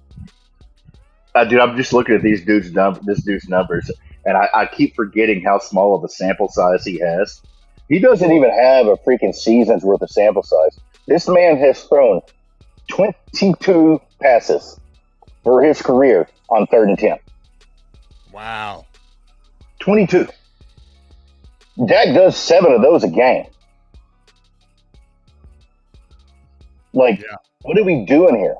S2: Dude, I'm just looking at this dude's numbers, and I keep forgetting how small of a sample size he has.
S3: He doesn't even have a freaking season's worth of sample size. This man has thrown 22 passes for his career on 3rd and 10.
S1: Wow.
S3: 22. Dak does 7 of those a game. What are we doing here?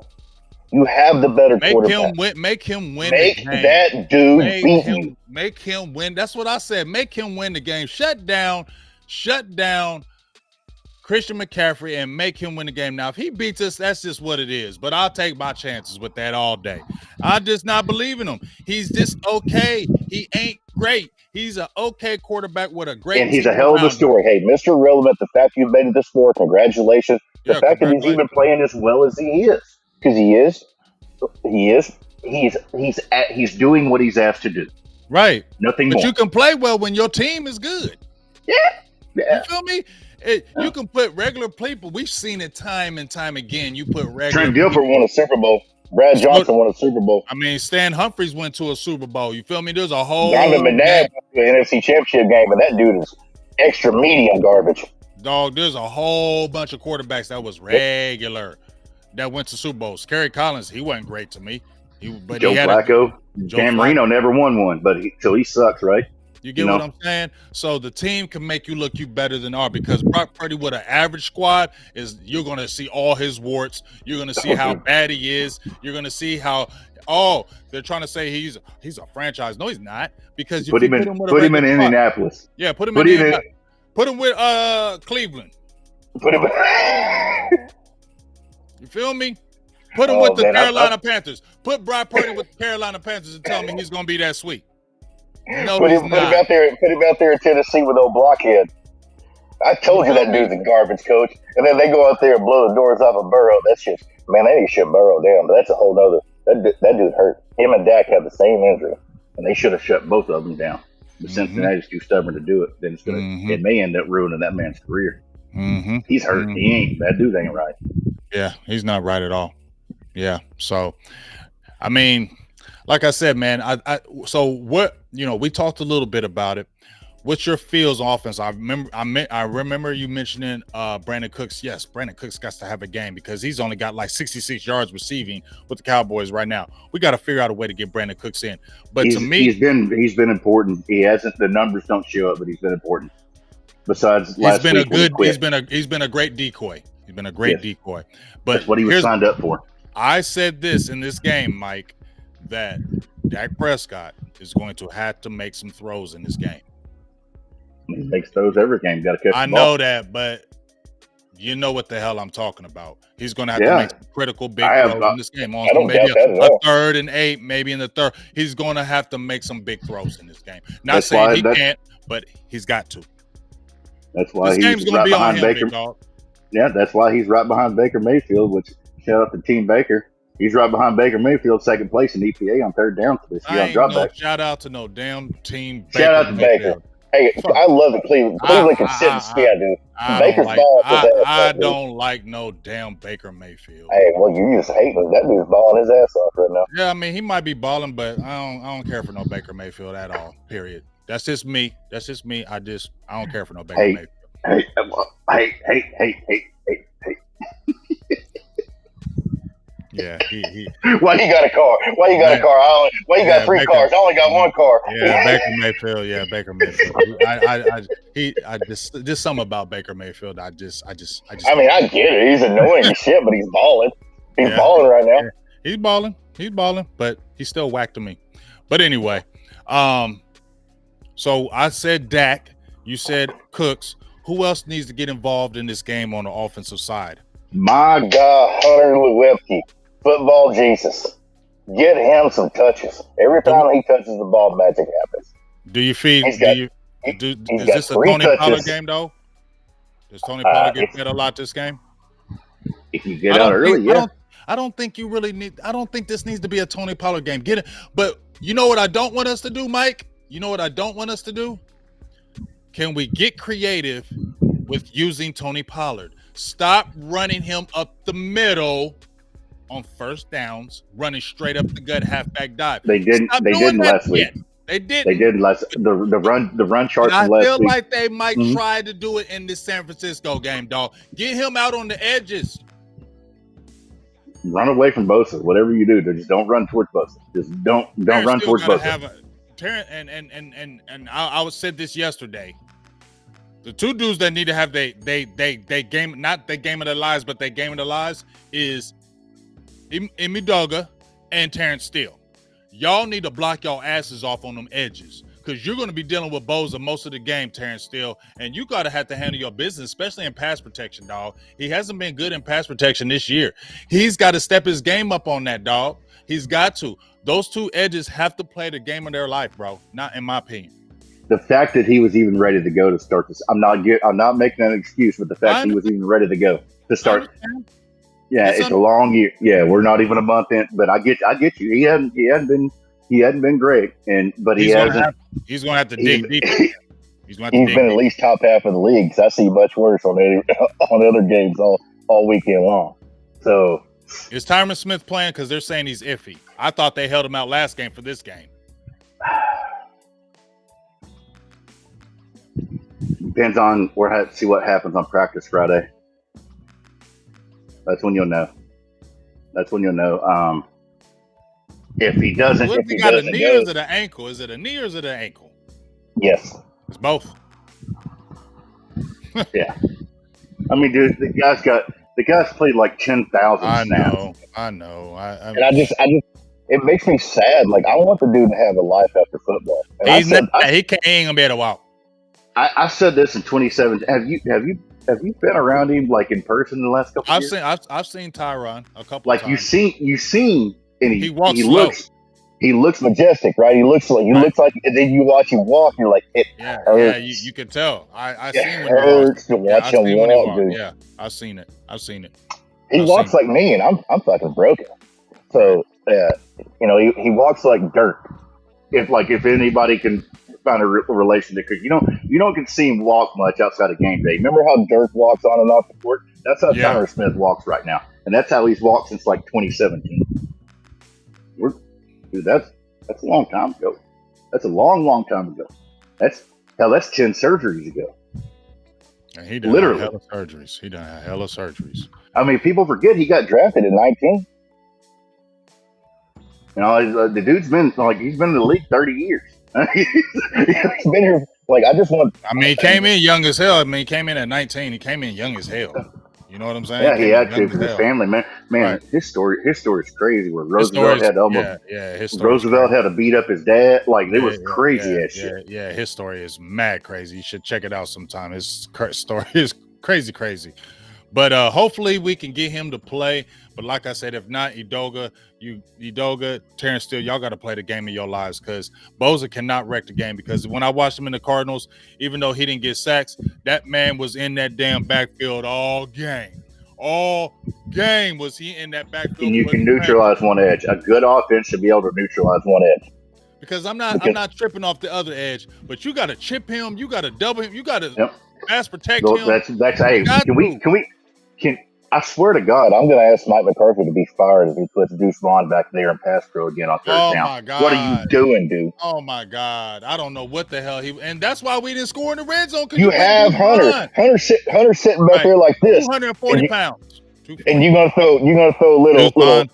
S3: You have the better quarterback.
S1: Make him win.
S3: Make that dude beat you.
S1: Make him win. That's what I said. Make him win the game. Shut down Christian McCaffrey and make him win the game. Now, if he beats us, that's just what it is. But I'll take my chances with that all day. I just not believe in him. He's just okay. He ain't great. He's an okay quarterback with a great.
S3: And he's a hell of a story. Hey, Mr. Relevant, the fact you've made it this far, congratulations. The fact that he's even playing as well as he is, because he's doing what he's asked to do.
S1: Right.
S3: Nothing
S1: more.
S3: But
S1: you can play well when your team is good.
S3: Yeah.
S1: You feel me? You can put regular people. We've seen it time and time again. You put regular.
S3: Trent Dilfer won a Super Bowl. Brad Johnson won a Super Bowl.
S1: I mean, Stan Humphries went to a Super Bowl. You feel me? There's a whole.
S3: Donovan McNabb went to an NFC Championship game, and that dude is extra medium garbage.
S1: Dog, there's a whole bunch of quarterbacks that was regular that went to Super Bowls. Kerry Collins, he wasn't great to me.
S2: Joe Flacco. Dan Marino never won one, but he sucks, right?
S1: You get what I'm saying? So the team can make you look better than are, because Brock Purdy with an average squad you're going to see all his warts. You're going to see how bad he is. You're going to see how they're trying to say he's a franchise. No, he's not, because
S2: put him in Indianapolis.
S1: Yeah, put him in. Put him with Cleveland.
S3: Put him.
S1: You feel me? Put him with the Carolina Panthers. Put Brock Purdy with the Carolina Panthers and tell me he's going to be that sweet. No, put him
S3: out there in Tennessee with old Blockhead. I told you that dude's a garbage coach. And then they go out there and blow the doors off of Burrow. That's just, man, they need to shut Burrow down. But that's a whole nother. That dude hurt. Him and Dak have the same injury.
S2: And they should have shut both of them down. But Cincinnati's too stubborn to do it. Then it may end up ruining that man's career.
S1: Mm-hmm.
S2: He's hurt. He ain't. That dude ain't right.
S1: Yeah, he's not right at all. Yeah. So, I mean, like I said, man, so what, we talked a little bit about it. What's your feels on offense? I remember you mentioning Brandon Cooks. Yes, Brandon Cooks got to have a game because he's only got like 66 yards receiving with the Cowboys right now. We got to figure out a way to get Brandon Cooks in. But to me,
S2: he's been important. He hasn't. The numbers don't show it, but he's been important. Besides, he's been
S1: a great decoy. He's been a great decoy. But
S2: that's what he was signed up for.
S1: I said this in this game, Mike, that Dak Prescott is going to have to make some throws in this game.
S2: He makes throws every game. Got to catch the ball.
S1: I know that, but you know what the hell I'm talking about. He's going to have to make some critical big throws in this game. Maybe a 3rd and 8, maybe in the third. He's going to have to make some big throws in this game. Not saying he can't, but he's got to.
S2: That's why
S1: this game's going to be on him, big dog.
S2: Yeah, that's why he's right behind Baker Mayfield. Which shout out to Team Baker. He's right behind Baker Mayfield, second place in EPA on third down for this year
S1: I
S2: on
S1: ain't no
S2: dropback.
S1: shout out to no damn team
S3: Shout
S1: Baker
S3: out to Baker.
S1: Mayfield.
S3: Hey,
S1: Fuck.
S3: I love the Cleveland. Cleveland can sit and
S1: I,
S3: spin, dude.
S1: I don't
S3: Baker's
S1: like.
S3: balling his ass
S1: I
S3: off, dude.
S1: don't like no damn Baker Mayfield.
S3: Hey, well, you just hate him. That dude's balling his ass off right now.
S1: Yeah, I mean he might be balling, but I don't care for no Baker Mayfield at all. Period. That's just me. I don't care for no Baker Mayfield.
S2: Hey.
S1: Yeah, he
S3: Why you got a car? Why you got a car? Why you got three cars? I only got one car.
S1: Yeah, Baker Mayfield. I just something about Baker Mayfield. I
S3: mean, I get it. He's annoying as shit, but he's balling. He's balling right now.
S1: Yeah. He's balling, but he's still whack to me. But anyway, so I said Dak. You said Cooks. Who else needs to get involved in this game on the offensive side?
S3: My God, Hunter Lewicki, football Jesus. Get him some touches. Every time he touches the ball, magic happens.
S1: Do you feed? Is this a Tony Pollard game though? Does Tony Pollard get fed a lot this game?
S2: If you get out early, yeah.
S1: I don't think you really need. I don't think this needs to be a Tony Pollard game. Get it? But you know what I don't want us to do, Mike? You know what I don't want us to do? Can we get creative with using Tony Pollard? Stop running him up the middle on first downs, running straight up the gut halfback dive.
S2: They didn't last week.
S1: They didn't.
S2: They did last the run chart from last week.
S1: I feel like they might try to do it in this San Francisco game, dog. Get him out on the edges.
S2: Run away from Bosa. Whatever you do, just don't run towards Bosa. Just don't run towards Bosa.
S1: I said this yesterday. The two dudes that need to have they game, not the game of their lives, but they game of their lives is Imidoga and Terrence Steele. Y'all need to block y'all asses off on them edges because you're going to be dealing with Bosa most of the game, Terrence Steele, and you got to have to handle your business, especially in pass protection, dog. He hasn't been good in pass protection this year. He's got to step his game up on that, dog. He's got to. Those two edges have to play the game of their life, bro. Not in my opinion.
S2: The fact that he was even ready to go to start this, I'm not making an excuse, but the fact that he was even ready to go to start. Yeah, it's a long year. Yeah, we're not even a month in, but I get you. He hadn't been great, but he hasn't.
S1: He's going to have to dig deep.
S3: He's been at least top half of the league. So I see much worse on other games all weekend long. So
S1: is Tyron Smith playing? Because they're saying he's iffy. I thought they held him out last game for this game.
S2: Depends on see what happens on practice Friday. That's when you'll know. If he doesn't,
S1: if he got a knee or is it an ankle? Is it a knee or is it an ankle?
S3: Yes,
S1: it's both.
S2: Yeah, I mean, dude, the guy's played like 10,000 snaps.
S1: I know.
S3: And I just, it makes me sad. Like I want the dude to have a life after football.
S1: He ain't gonna be able to walk.
S2: I said this in 2017. Have you been around him like in person in the last couple of years?
S1: I've seen Tyron a couple
S2: of times. You've seen and he
S1: walks slow.
S3: He looks majestic, right? He looks like and then you watch him walk, you're like, it hurts.
S1: Yeah, you can tell. I seen
S3: it hurts to watch him walk, dude.
S1: Yeah, I've seen it.
S3: He walks like me, and I'm fucking broken. So he walks like dirt.
S2: If anybody can find a relation to, because you don't get to see him walk much outside of game day. Remember how Dirk walks on and off the court? That's how Tyler Smith walks right now, and that's how he's walked since like 2017. Dude, that's a long time ago. That's a long time ago. That's 10 surgeries ago.
S1: And he done literally hella surgeries. He done had hella surgeries.
S2: I mean, people forget he got drafted in 19. You know, the dude's been he's been in the league 30 years.
S3: He's been here.
S1: He came in young as hell. He came in at 19. He came in young as hell. You know what I'm saying?
S2: Yeah, he had to for his family, man. Right. His story is crazy. Where Roosevelt had Roosevelt had to beat up his dad. Like it was crazy ass shit.
S1: Yeah, his story is mad crazy. You should check it out sometime. His story is crazy. But hopefully we can get him to play. But like I said, if not, Udoga, Terrence Steele, y'all got to play the game of your lives because Bosa cannot wreck the game. Because when I watched him in the Cardinals, even though he didn't get sacks, that man was in that damn backfield all game. All game was he in that backfield.
S2: And you can neutralize one edge. A good offense should be able to neutralize one edge.
S1: Because I'm not tripping off the other edge, but you got to chip him, you got to double him, you got to pass protect him.
S2: That's hey. Can I swear to God, I'm going to ask Mike McCarthy to be fired if he puts Deuce Vaughn back there and pass pro again on third down.
S1: My God.
S2: What are you doing, dude?
S1: Oh my God, I don't know what the hell and that's why we didn't score in the red zone.
S3: You have Hunter. Hunter sitting back there like this,
S1: 240 pounds,
S3: and you're gonna throw little,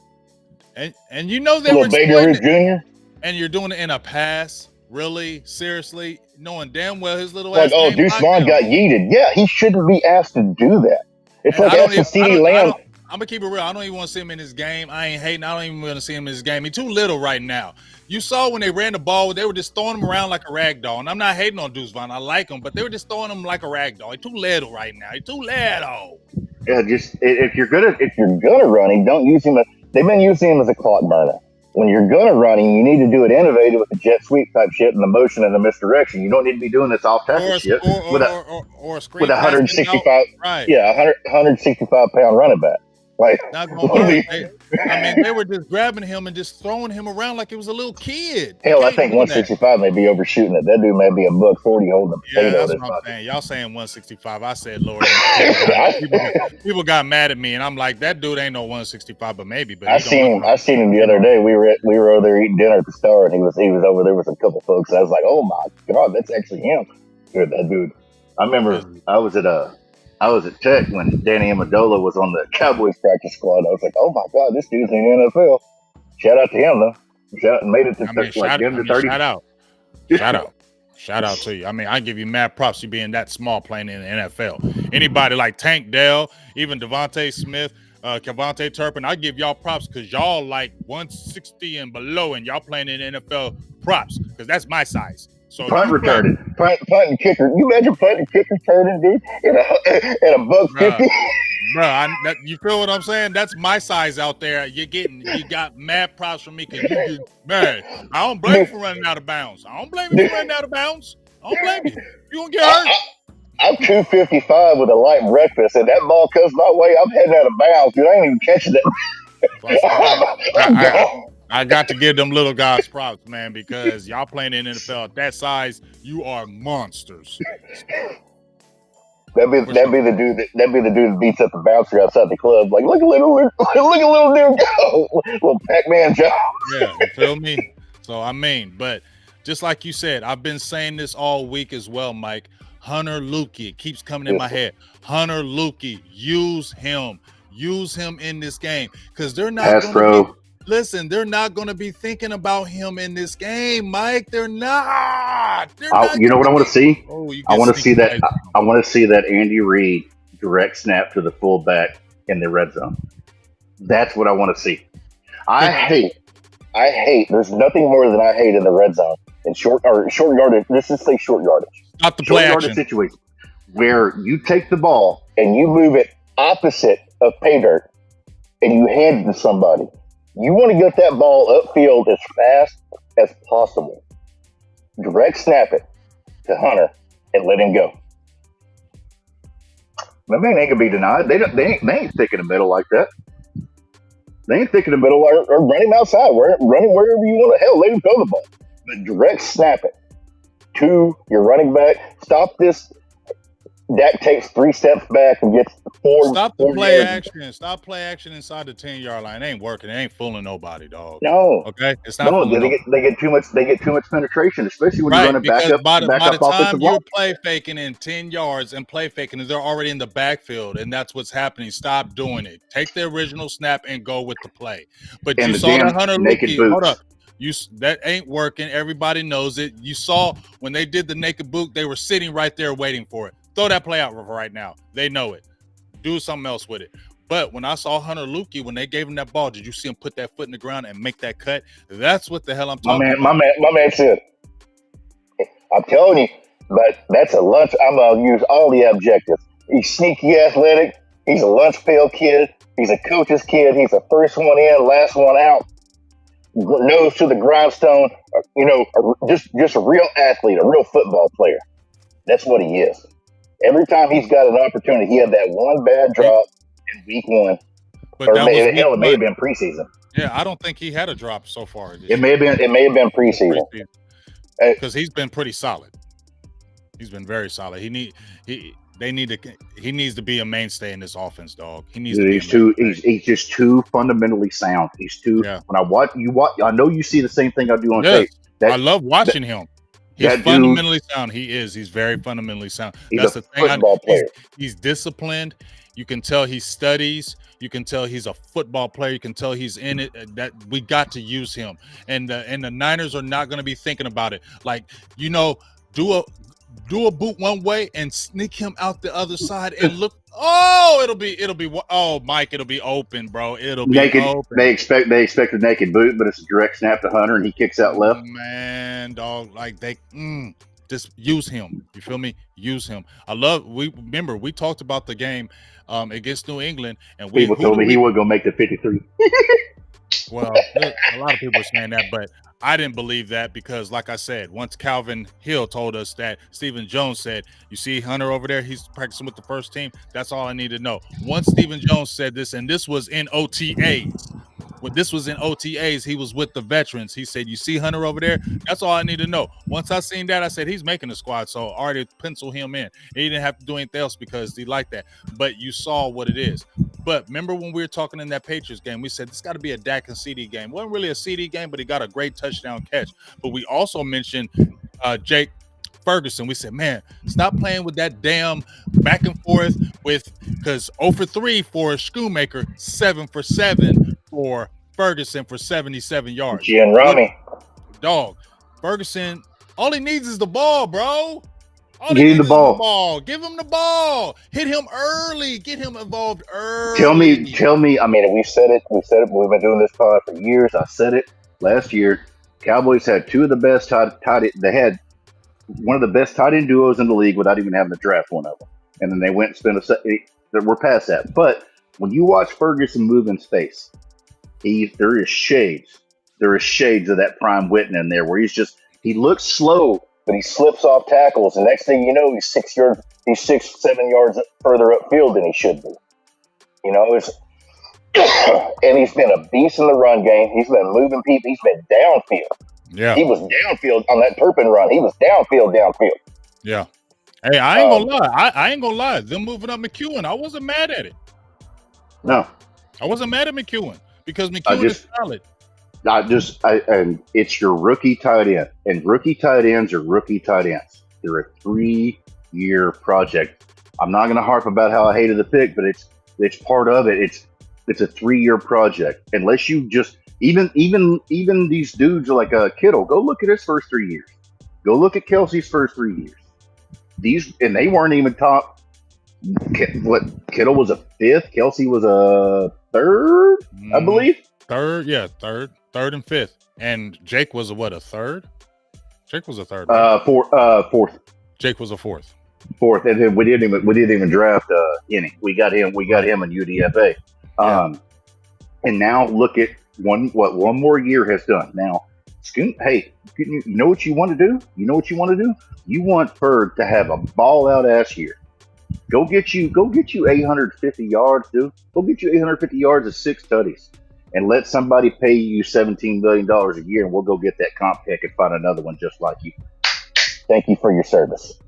S1: and you know they were
S3: Baby Ruth Jr.
S1: And you're doing it in a pass, really, seriously, knowing damn well his little
S3: ass. Like, Deuce Vaughn got yeeted. Yeah, he shouldn't be asked to do that. It's like asking CeeDee Lamb.
S1: I'm gonna keep it real. I don't even want to see him in this game. I ain't hating. I don't even want to see him in this game. He's too little right now. You saw when they ran the ball, they were just throwing him around like a rag doll. And I'm not hating on Deuce Vaughn. I like him, but they were just throwing him like a rag doll. He's too little right now. He's too little.
S3: Yeah, just if you're gonna run him, don't use him. They've been using him as a clock burner. When you're gonna run him, you need to do it innovative with the jet sweep type shit and the motion and the misdirection. You don't need to be doing this off tackle shit with a 165,
S1: right?
S3: Yeah, 165 pound running back. Like,
S1: not gonna work. They were just grabbing him and just throwing him around like it was a little kid.
S3: Hell, I think 165 may be overshooting it. That dude may be a $140 holding a potato.
S1: Yeah, that's what I'm saying. Y'all saying 165. I said lower. People got mad at me, and I'm like, that dude ain't no 165, but maybe. But I seen
S3: him the other day. We were over there eating dinner at the Star, and he was over there with a couple folks. And I was like, oh my God, that's actually him. Dude, that dude.
S2: I remember I was at Tech when Danny Amendola was on the Cowboys practice squad. I was like, oh my God, this dude's in the NFL. Shout out to him, though. Made it to 30.
S1: Shout out to you. I mean, I give you mad props. You being that small playing in the NFL. Anybody like Tank Dell, even Devontae Smith, Kevontae Turpin, I give y'all props because y'all like 160 and below, and y'all playing in the NFL props because that's my size. So
S3: punt retarded. Punt and kicker. You imagine punt and kicker turning, dude, at a $150?
S1: Bro, you feel what I'm saying? That's my size out there. You got mad props from me because man, I don't blame you for running out of bounds. I don't blame you for running out of bounds. I don't blame you. You gonna get hurt.
S3: I'm 255 with a light breakfast, and that ball comes my way. I'm heading out of bounds, dude. I ain't even catching it.
S1: I got to give them little guys props, man, because y'all playing in the NFL at that size, you are monsters.
S3: That'd be the dude that beats up the bouncer outside the club. Like, look a little dude go, little Pac-Man Joe.
S1: Yeah, you feel me? So I mean, but just like you said, I've been saying this all week as well, Mike. Hunter Lukey, it keeps coming in my head. Hunter Lukey, use him in this game because they're not. Listen, they're not going to be thinking about him in this game, Mike. They're not.
S2: You know what I want to see? I want to see that. I want to see that Andy Reid direct snap to the fullback in the red zone. That's what I want to see.
S3: I hate. There's nothing more than I hate in the red zone in short yardage. Let's just say short yardage.
S1: Not the play action
S2: situation where you take the ball
S3: and you move it opposite of pay dirt and you hand it to somebody. You want to get that ball upfield as fast as possible. Direct snap it to Hunter and let him go.
S2: My man ain't gonna be denied. They ain't thick in the middle like that. They ain't thick in the middle or run him outside. Run him wherever you want to. Hell, let him throw the ball. But direct snap it to your running back. Stop this. Dak takes 3 steps back and gets 4.
S1: Stop the play action. Stop play action inside the 10-yard line. It ain't working. It ain't fooling nobody, dog.
S3: No.
S1: Okay, it's not.
S2: No, they get too much. They get too much penetration, especially when you're running back up.
S1: By the time you're play faking in 10 yards and play faking, they're already in the backfield, and that's what's happening. Stop doing it. Take the original snap and go with the play. But you saw that Hunter Lukey. Hold up. That ain't working. Everybody knows it. You saw when they did the naked boot, they were sitting right there waiting for it. Throw that play out right now. They know it. Do something else with it. But when I saw Hunter Lukey, when they gave him that ball, did you see him put that foot in the ground and make that cut? That's what the hell I'm talking about.
S3: My man said, I'm telling you, but that's a lunch. I'm going to use all the objectives. He's sneaky athletic. He's a lunch pail kid. He's a coach's kid. He's the first one in, last one out. Nose to the grindstone. Just a real athlete, a real football player. That's what he is. Every time he's got an opportunity, he had that one bad drop in week one.
S1: But that was
S3: it may have been preseason.
S1: Yeah, I don't think he had a drop so far.
S3: It may have been preseason.
S1: Because he's been pretty solid. He's been very solid. He needs to be a mainstay in this offense, dog.
S2: He's just too fundamentally sound. He's too. Yeah. When I watch, I know you see the same thing I do on tape.
S1: I love watching him. He's fundamentally sound. He's very fundamentally sound.
S3: That's the thing. Football player.
S1: He's disciplined. You can tell he studies. You can tell he's a football player. You can tell he's in it. That we got to use him. And the Niners are not going to be thinking about it. Like, do a boot one way and sneak him out the other side and look. Oh, it'll be. Oh, Mike, it'll be open, bro. It'll be
S2: naked.
S1: Open.
S2: They expect a naked boot, but it's a direct snap to Hunter, and he kicks out left.
S1: Man, dog, like they just use him. You feel me? Use him. We talked about the game against New England, and
S2: people told me he was gonna make the 53.
S1: Well, a lot of people are saying that, but I didn't believe that because, like I said, once Calvin Hill told us that, Stephen Jones said, you see Hunter over there, he's practicing with the first team. That's all I need to know. Once Stephen Jones said this, and this was in OTAs. When this was in OTAs, he was with the veterans. He said, you see Hunter over there? That's all I need to know. Once I seen that, I said, he's making the squad, so I already pencil him in. He didn't have to do anything else because he liked that. But you saw what it is. But remember when we were talking in that Patriots game, we said this got to be a Dak and CD game. It wasn't really a CD game, but he got a great touchdown catch. But we also mentioned Jake Ferguson. We said, man, stop playing with that damn back and forth because 0 for 3 for Schoonmaker, 7 for 7 for Ferguson for 77 yards.
S3: Gian Rami.
S1: Dog. Ferguson, all he needs is the ball, bro.
S2: Give him the ball.
S1: Give him the ball. Hit him early. Get him involved early.
S2: Tell me. I mean,
S3: we've said it. We've been doing this pod for years. I said it last year. Cowboys had two of the best tight. They had one of the best tight end duos in the league without even having to draft one of them. And then they went and spent we're past that. But when you watch Ferguson move in space, there is shades. There is shades of that prime Witten in there where he looks slow, but he slips off tackles. And next thing you know, he's 6-7 yards further upfield than he should be. And he's been a beast in the run game. He's been moving people. He's been downfield.
S1: Yeah.
S3: He was downfield on that Turpin run. He was downfield.
S1: Yeah. Hey, I ain't gonna lie. I ain't gonna lie. Them moving up McEwen, I wasn't mad at it.
S2: No.
S1: I wasn't mad at McEwen because McEwen is solid.
S2: And it's your rookie tight end. And rookie tight ends are rookie tight ends. They're a 3-year project. I'm not going to harp about how I hated the pick, but it's part of it. It's a 3-year project. Unless you just even these dudes are like Kittle. Go look at his first 3 years. Go look at Kelsey's first 3 years. And they weren't even top. What, Kittle was a 5th. Kelsey was a 3rd, I believe.
S1: Third and 5th. And Jake was a 3rd? Jake was a 3rd.
S2: Right? 4th.
S1: Jake was a 4th.
S2: 4th, and then we didn't even draft any. We got him in UDFA.
S1: Yeah.
S2: And now look at what one more year has done. Now, hey, you know what you want to do? You want Ferg to have a ball out ass year. Go get you 850 yards, dude. Go get you 850 yards of 6 tutties. And let somebody pay you $17 million a year, and we'll go get that comp pick and find another one just like you.
S3: Thank you for your service.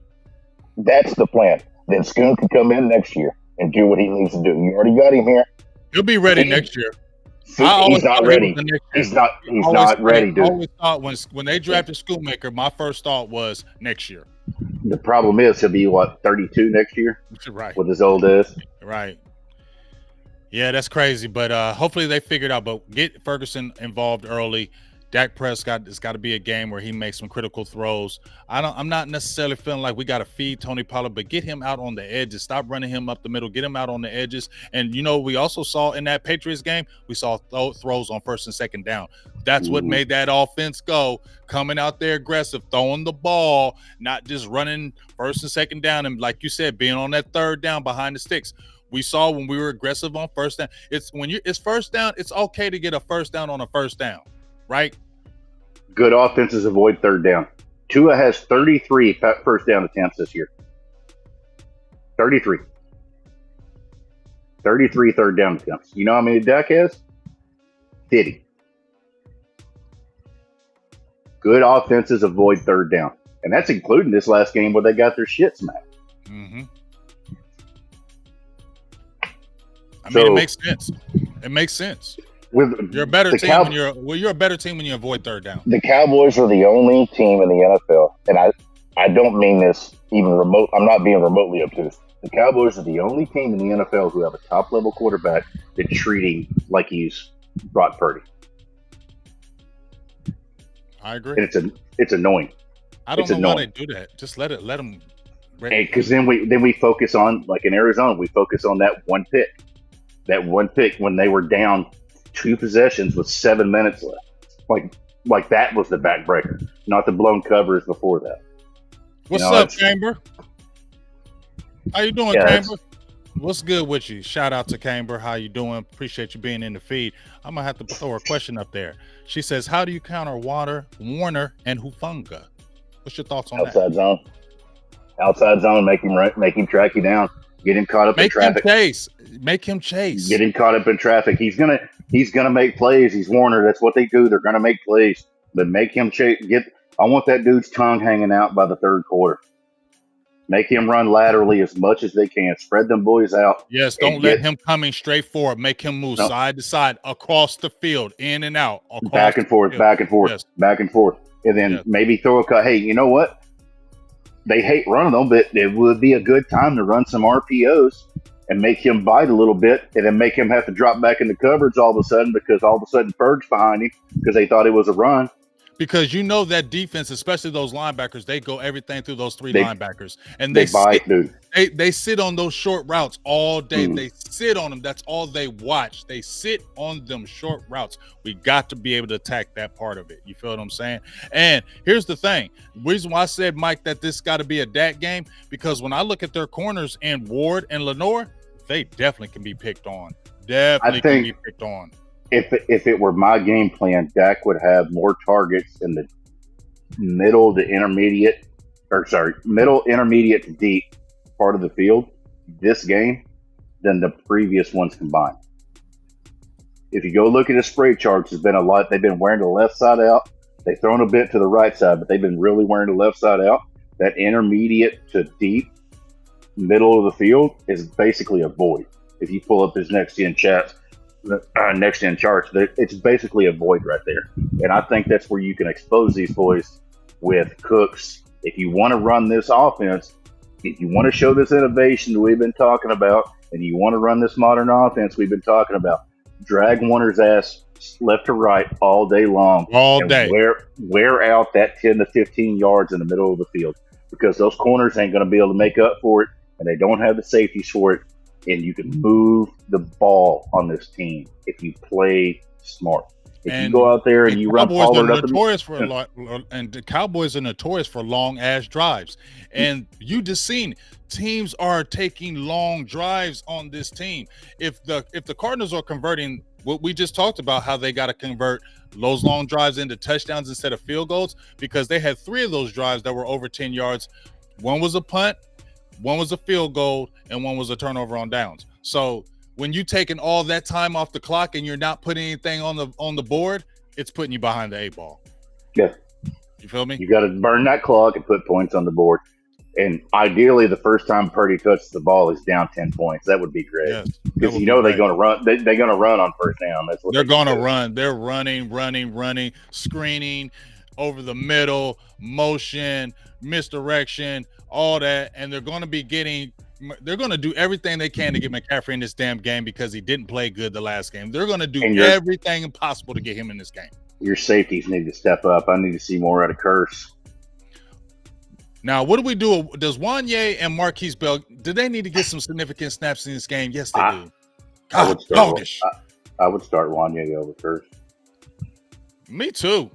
S3: That's the plan. Then Schoon can come in next year and do what he needs to do. You already got him here.
S1: He'll be ready next year.
S3: He's not ready. He's not ready, dude.
S1: I always thought when they drafted Schoonmaker, my first thought was next year.
S2: The problem is he'll be 32 next year,
S1: right? With
S2: his old ass,
S1: right? Yeah, that's crazy, but hopefully they figure it out. But get Ferguson involved early. Dak Prescott, it's got to be a game where he makes some critical throws. I'm not necessarily feeling like we got to feed Tony Pollard, but get him out on the edges. Stop running him up the middle. Get him out on the edges. And, we also saw in that Patriots game, we saw throws on 1st and 2nd down. That's what made that offense go. Coming out there aggressive, throwing the ball, not just running 1st and 2nd down. And like you said, being on that 3rd down behind the sticks. We saw when we were aggressive on first down. It's first down. It's okay to get a first down on a first down, right?
S2: Good offenses avoid third down. Tua has 33 first down attempts this year. 33. 33 third down attempts. You know how many Dak has? 50. Good offenses avoid third down. And that's including this last game where they got their shit smacked.
S1: Mm-hmm. I mean, it makes sense. It makes sense. You're a better team you're a better team when you avoid third down.
S3: The Cowboys are the only team in the NFL, and I don't mean this even remote. I'm not being remotely obtuse. The Cowboys are the only team in the NFL who have a top level quarterback that's treating like he's Brock Purdy.
S1: I agree.
S2: And it's annoying.
S1: I don't know why they do that. Just let them.
S2: Because then we focus on, like in Arizona, we focus on that one pick. That one pick when they were down 2 possessions with 7 minutes left. Like that was the backbreaker, not the blown covers before that.
S1: What's up, Camber? How you doing, Camber? What's good with you? Shout out to Camber. How you doing? Appreciate you being in the feed. I'm gonna have to throw a question up there. She says, "How do you counter Warner, and Hufanga?" What's your thoughts on
S3: outside zone? Outside zone, make him track you down, get him caught up in traffic.
S1: Make him chase.
S2: Get him caught up in traffic. He's gonna make plays. He's Warner. That's what they do. They're gonna make plays, but make him chase. I want that dude's tongue hanging out by the third quarter. Make him run laterally as much as they can. Spread them boys out.
S1: Yes, don't let him coming straight forward. Make him move side to side, across the field, in and out.
S2: Back and forth, back and forth, yes. Back and forth. And then maybe throw a cut. Hey, you know what? They hate running them, but it would be a good time to run some RPOs and make him bite a little bit, and then make him have to drop back into coverage all of a sudden because all of a sudden Ferg's behind him because they thought it was a run.
S1: Because you know that defense, especially those linebackers, they go everything through those three linebackers, and they
S2: bite, dude.
S1: They sit on those short routes all day. They sit on them. That's all they watch. They sit on them short routes. We got to be able to attack that part of it. You feel what I'm saying? And here's the thing: the reason why I said, Mike, that this got to be a Dak game, because when I look at their corners and Ward and Lenore, they definitely can be picked on. Definitely can be picked on.
S2: If it were my game plan, Dak would have more targets in the middle intermediate to deep part of the field this game than the previous ones combined. If you go look at his spray charts, there's been a lot. They've been wearing the left side out. They've thrown a bit to the right side, but they've been really wearing the left side out. That intermediate to deep middle of the field is basically a void. If you pull up his next gen charts, it's basically a void right there. And I think that's where you can expose these boys with Cooks. If you want to run this offense, if you want to show this innovation that we've been talking about, and you want to run this modern offense we've been talking about, drag Warner's ass left to right all day long.
S1: All day.
S2: Wear out that 10 to 15 yards in the middle of the field, because those corners ain't going to be able to make up for it, and they don't have the safeties for it. And you can move the ball on this team if you play smart. If you go out there and you run Pollard up,
S1: and the Cowboys are notorious for long ass drives. And you just seen teams are taking long drives on this team. If the Cardinals are converting what we just talked about, how they got to convert those long drives into touchdowns instead of field goals, because they had 3 of those drives that were over 10 yards. One was a punt, one was a field goal, and one was a turnover on downs. So when you taking all that time off the clock and you're not putting anything on the board, it's putting you behind the 8 ball.
S2: Yeah.
S1: You feel me?
S2: You got to burn that clock and put points on the board. And ideally, the first time Purdy touches the ball, he's down 10 points. That would be great. Yes, because they're going to run. They're going to run on first down. That's what
S1: they're going to run. They're running, screening over the middle, motion, misdirection, all that, and they're going to do everything they can to get McCaffrey in this damn game, because he didn't play good the last game. They're going to do everything possible to get him in this game.
S2: Your safeties need to step up. I need to see more out of Curse.
S1: Now, what do we do? Does Wanye and Marquise Bell, do they need to get some significant snaps in this game? Yes, they do.
S2: I would start Wanye over Curse.
S1: Me too.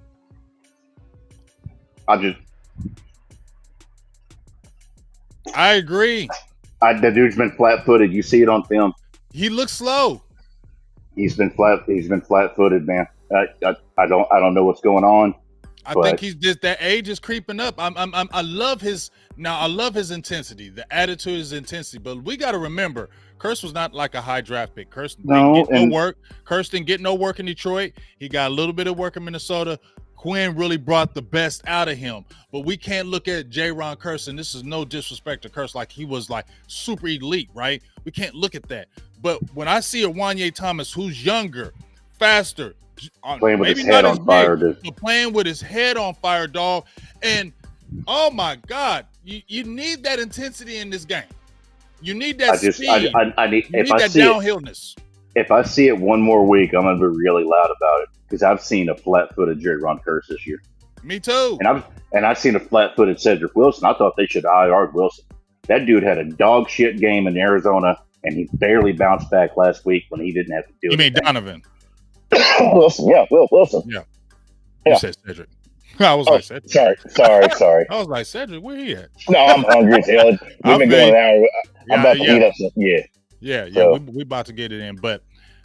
S2: I agree. The dude's been flat-footed. You see it on film.
S1: He looks slow.
S2: He's been flat-footed, man. I don't know what's going on.
S1: I think he's just that age is creeping up. I love his intensity. The attitude is intensity, but we got to remember, Curse was not like a high draft pick. Curse didn't get no work. Curse didn't get no work in Detroit. He got a little bit of work in Minnesota. Quinn really brought the best out of him, but we can't look at J-Ron Curse, and this is no disrespect to Curse, like he was like super elite, right? We can't look at that. But when I see a Wanye Thomas who's younger, faster,
S2: playing with his head on fire,
S1: but playing with his head on fire, dog, and oh my God, you need that intensity in this game. You need that speed.
S2: I need
S1: that downhillness.
S2: If I see it one more week, I'm gonna be really loud about it because I've seen a flat-footed J-Ron Curse this year.
S1: Me too.
S2: And I've seen a flat-footed Cedric Wilson. I thought they should IR Wilson. That dude had a dog shit game in Arizona, and he barely bounced back last week when he didn't have to do it.
S1: You mean Donovan?
S3: Wilson, yeah, Wilson.
S1: Yeah. You said Cedric. I was like Cedric.
S3: Sorry.
S1: I was like Cedric. Where he at?
S3: No, I'm hungry as hell. We've been going an hour. I'm about to eat up some. Yeah.
S1: Yeah. We about to get it in, but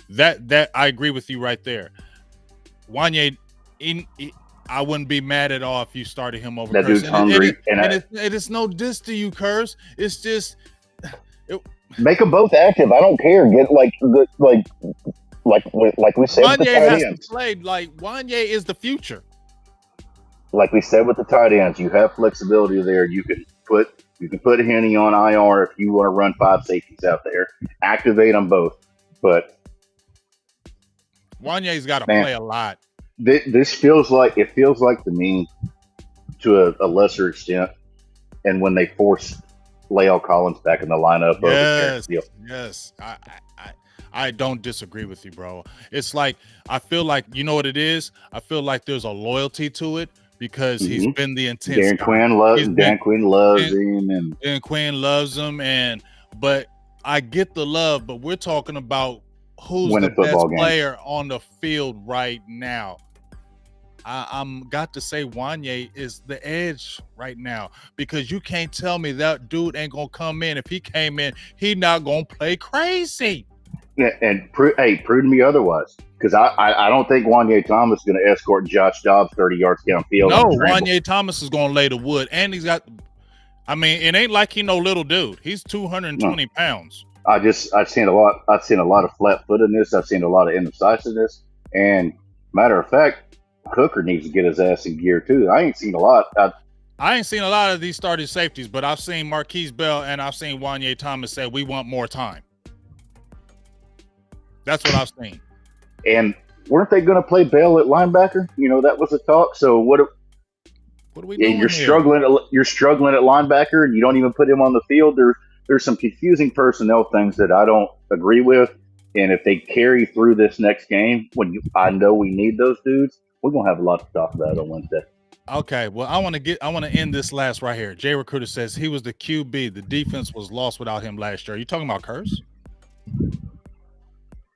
S1: that I agree with you right there. Wanye, I wouldn't be mad at all if you started him over.
S2: That
S1: Curse.
S2: dude's hungry,
S1: It's no diss to you, Curse. It's just
S3: make them both active. I don't care. Get like we said.
S1: Wanye has to play. Like Wanye is the future.
S3: Like we said with the tight ends, you have flexibility there. You can put Henny on IR if you want to run 5 safeties out there. Activate them both, but
S1: Wanye's got to play a lot.
S2: This feels like to me, to a lesser extent, and when they force Lael Collins back in the lineup.
S1: Yes. I don't disagree with you, bro. It's like I feel like you know what it is. I feel like there's a loyalty to it. Because he's been the intense.
S2: Dan Quinn loves him, and
S1: Dan Quinn loves him, but I get the love. But we're talking about who's the best player on the field right now. I'm got to say Wanye is the edge right now because you can't tell me that dude ain't gonna come in. If he came in, he not gonna play crazy.
S2: Yeah, and prove to me otherwise. Because I don't think Wanye Thomas is going to escort Josh Dobbs 30 yards downfield.
S1: No, Wanye Thomas is going to lay the wood. And he's got – I mean, it ain't like he no little dude. He's 220 pounds.
S2: I've seen a lot of flat-footedness. I've seen a lot of indecisiveness. And matter of fact, Hooker needs to get his ass in gear too. I ain't seen a lot.
S1: I ain't seen a lot of these starting safeties, but I've seen Marquise Bell and I've seen Wanye Thomas say we want more time. That's what I've seen.
S2: And weren't they going to play Bell at linebacker? You know, that was the talk. So what are we doing? You're struggling at linebacker, and you don't even put him on the field. There's some confusing personnel things that I don't agree with. And if they carry through this next game, I know we need those dudes, we're gonna have a lot to talk about on Wednesday.
S1: Okay, well, I want to end this last right here. Jay Recruiter says he was the QB. The defense was lost without him last year. Are you talking about Curse?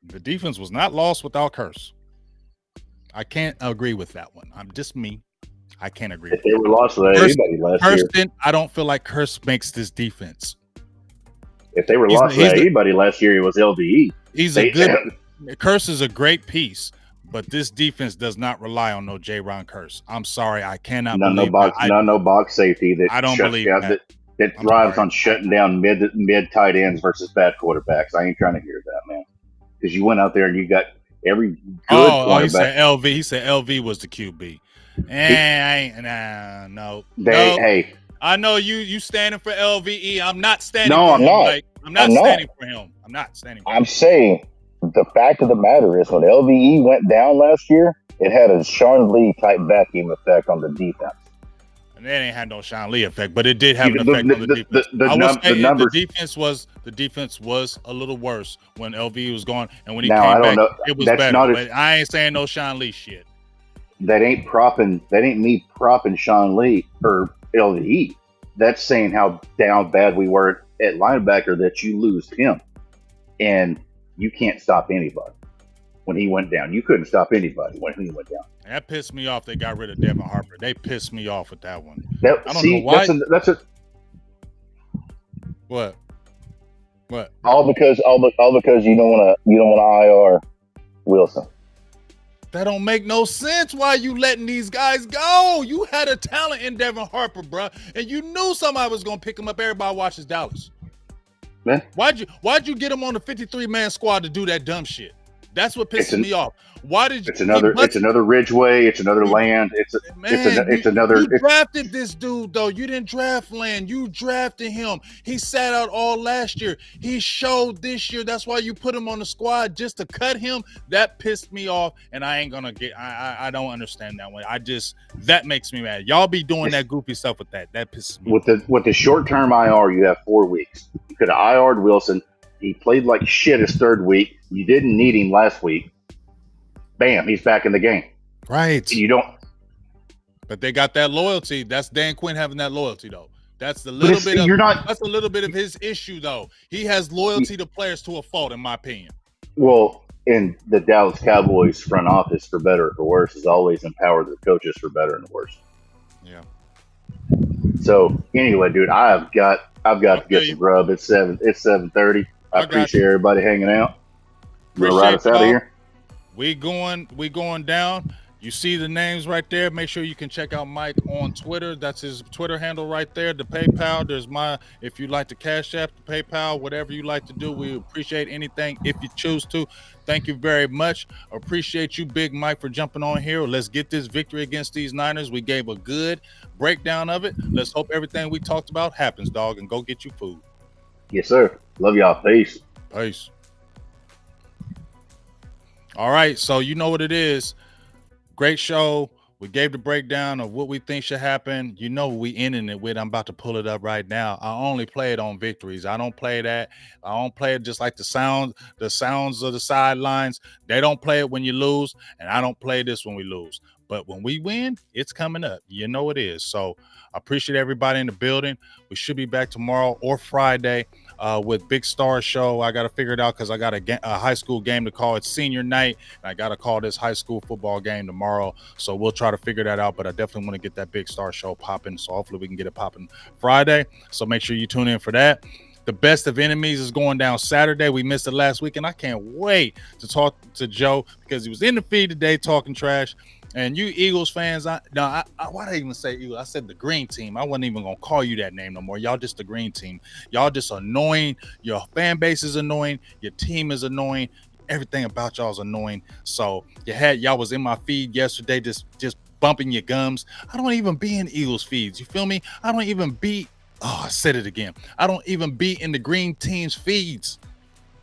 S1: The defense was not lost without Curse. I can't agree with that one. I'm just me. I can't agree.
S2: If they were lost without anybody last year,
S1: I don't feel like Curse makes this defense.
S2: If they were lost without anybody last year, it was LVE.
S1: Curse is a great piece, but this defense does not rely on no J-Ron Curse. I'm sorry, I cannot believe
S2: no box safety that
S1: I don't believe
S2: that thrives on shutting down mid tight ends versus bad quarterbacks. I ain't trying to hear that, man. Because you went out there and you got every good quarterback.
S1: He said LV. He said LV was the QB. No.
S2: Hey,
S1: I know you standing for LVE. I'm not standing.
S3: No, I'm not.
S1: I'm not standing for him. I'm not standing for him.
S3: I'm saying the fact of the matter is when LVE went down last year, it had a Sean Lee type vacuum effect on the defense.
S1: And it ain't had no Sean Lee effect, but it did have an effect on the defense. The defense was a little worse when LV was gone, and when he came back, it was better. But I ain't saying no Sean Lee shit.
S2: That ain't me propping Sean Lee or LVE. That's saying how down bad we were at linebacker that you lose him, and you can't stop anybody. When he went down, you couldn't stop anybody when he went down.
S1: That pissed me off. They got rid of Devin Harper. They pissed me off with that one.
S2: I don't know why.
S1: What? What?
S3: All because you don't want to IR Wilson.
S1: That don't make no sense. Why you letting these guys go? You had a talent in Devin Harper, bro, and you knew somebody was gonna pick him up. Everybody watches Dallas.
S3: Man,
S1: Why'd you get him on the 53-man squad to do that dumb shit? That's what
S2: It's
S1: pisses me off. Why did you?
S2: it's another Ridgeway. It's another Land.
S1: Man,
S2: It's another.
S1: you drafted this dude though. You didn't draft Land. You drafted him. He sat out all last year. He showed this year. That's why you put him on the squad just to cut him. That pissed me off, and I ain't gonna get. I don't understand that one. That makes me mad. Y'all be doing that goofy stuff with that. That pisses me off.
S2: With the short term IR, you have 4 weeks. You could have IR'd Wilson. He played like shit his third week. You didn't need him last week. Bam, he's back in the game.
S1: Right.
S2: You don't.
S1: But they got that loyalty. That's Dan Quinn having that loyalty though. That's a little bit. That's a little bit of his issue though. He has loyalty to players to a fault, in my opinion.
S2: Well, in the Dallas Cowboys front office, for better or for worse, has always empowered the coaches for better and worse.
S1: Yeah.
S2: So anyway, dude, I've got to get some grub. It's 7:30. I appreciate everybody hanging out. You gonna ride us out of here?
S1: We going down. You see the names right there. Make sure you can check out Mike on Twitter. That's his Twitter handle right there. The PayPal. There's if you like to Cash App, the PayPal, whatever you like to do. We appreciate anything if you choose to. Thank you very much. Appreciate you, Big Mike, for jumping on here. Let's get this victory against these Niners. We gave a good breakdown of it. Let's hope everything we talked about happens, dog, and go get you food.
S2: Yes, sir. Love y'all. Peace.
S1: Peace. All right, so you know what it is. Great show. We gave the breakdown of what we think should happen. You know what we ending it with. I'm about to pull it up right now. I only play it on victories. I don't play that. I don't play it just like the sounds of the sidelines. They don't play it when you lose, and I don't play this when we lose. But when we win, it's coming up. You know it is. So I appreciate everybody in the building. We should be back tomorrow or Friday with Big Star Show. I got to figure it out because I got a high school game to call. It's senior night, and I got to call this high school football game tomorrow. So we'll try to figure that out, but I definitely want to get that Big Star Show popping. So hopefully we can get it popping Friday. So make sure you tune in for that. The Best of Enemies is going down Saturday. We missed it last week, and I can't wait to talk to Joe because he was in the feed today talking trash. And you Eagles fans, why did I even say Eagles? I said the green team. I wasn't even going to call you that name no more. Y'all just the green team. Y'all just annoying. Your fan base is annoying. Your team is annoying. Everything about y'all is annoying. So y'all was in my feed yesterday just bumping your gums. I don't even be in Eagles feeds. You feel me? I don't even be. Oh, I said it again. I don't even be in the green team's feeds.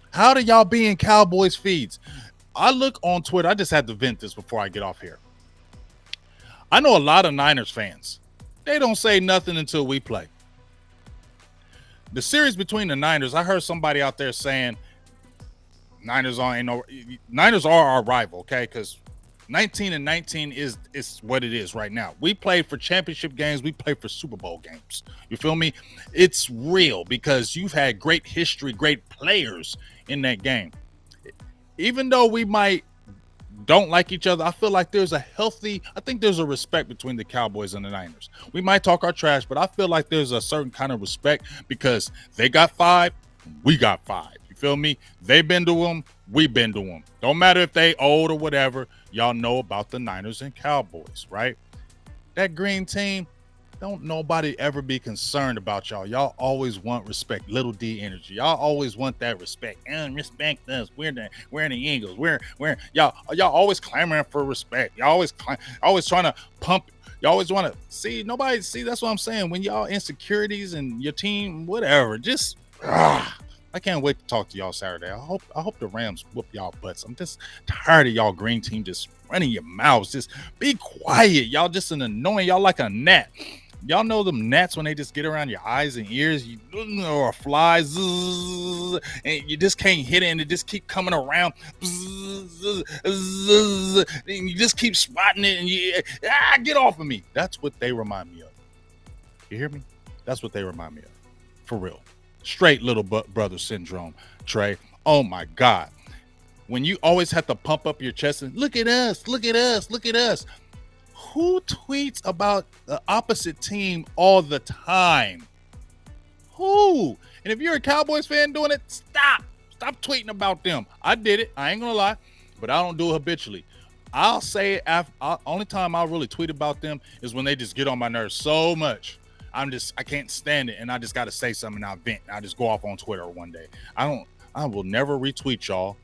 S1: How do y'all be in Cowboys feeds? I look on Twitter. I just had to vent this before I get off here. I know a lot of Niners fans. They don't say nothing until we play. The series between the Niners, I heard somebody out there saying Niners are our rival, okay? Because 19-19 is what it is right now. We played for championship games. We play for Super Bowl games. You feel me? It's real because you've had great history, great players in that game. Even though we don't like each other, I feel like there's a respect between the Cowboys and the Niners. We might talk our trash, but I feel like there's a certain kind of respect because they got 5, we got 5. You feel me? They've been to them, we've been to them. Don't matter if they old or whatever, y'all know about the Niners and Cowboys, right? That green team, don't nobody ever be concerned about y'all. Y'all always want respect. Little D energy. Y'all always want that respect. And respect us. We're the Eagles. We're y'all always clamoring for respect. Y'all always trying to pump. You always want to see nobody. See, that's what I'm saying. When y'all insecurities and your team, whatever, just I can't wait to talk to y'all Saturday. I hope the Rams whoop y'all butts. I'm just tired of y'all green team just running your mouths. Just be quiet. Y'all just an annoying. Y'all like a gnat. Y'all know them gnats when they just get around your eyes and ears, or flies, and you just can't hit it, and it just keep coming around, and you just keep spotting it, and get off of me. That's what they remind me of. You hear me? That's what they remind me of. For real. Straight little brother syndrome, Trey. Oh my God. When you always have to pump up your chest and look at us, look at us, look at us. Who tweets about the opposite team all the time? Who? And if you're a Cowboys fan doing it, stop tweeting about them. I did it. I ain't gonna lie, but I don't do it habitually. I'll say it only time I'll really tweet about them is when they just get on my nerves so much. I can't stand it, and I just got to say something. And I vent. I just go off on Twitter one day. I will never retweet y'all.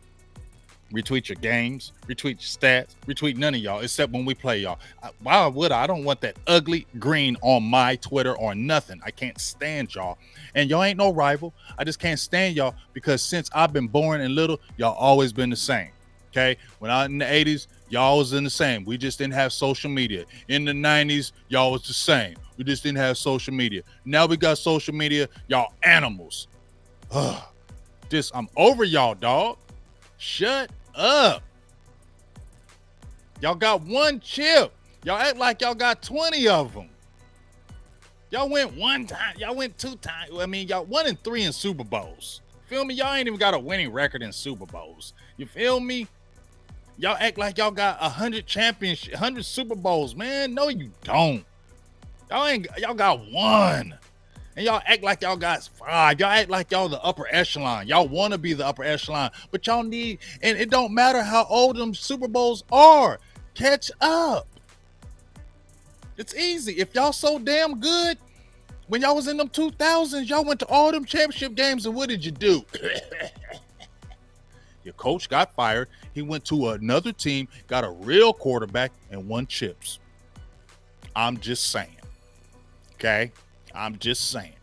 S1: Retweet your games, retweet your stats, retweet none of y'all except when we play y'all. Why would I? I don't want that ugly green on my Twitter or nothing. I can't stand y'all. And y'all ain't no rival. I just can't stand y'all because since I've been born and little, y'all always been the same. Okay? When I was in the 80s, y'all was in the same. We just didn't have social media. In the 90s, y'all was the same. We just didn't have social media. Now we got social media. Y'all animals. Ugh. I'm over y'all, dog. Shut up. Y'all got one chip. Y'all act like y'all got 20 of them. Y'all went one time. Y'all went 2 times. I mean, y'all 1-3 in Super Bowls. Feel me? Y'all ain't even got a winning record in Super Bowls. You feel me? Y'all act like y'all got 100 championships, 100 Super Bowls, man. No, you don't. Y'all got 1. And y'all act like y'all got 5. Y'all act like y'all the upper echelon. Y'all want to be the upper echelon, but y'all need, and it don't matter how old them Super Bowls are. Catch up. It's easy. If y'all so damn good, when y'all was in them 2000s, y'all went to all them championship games, and what did you do? Your coach got fired. He went to another team, got a real quarterback, and won chips. I'm just saying. Okay? I'm just saying.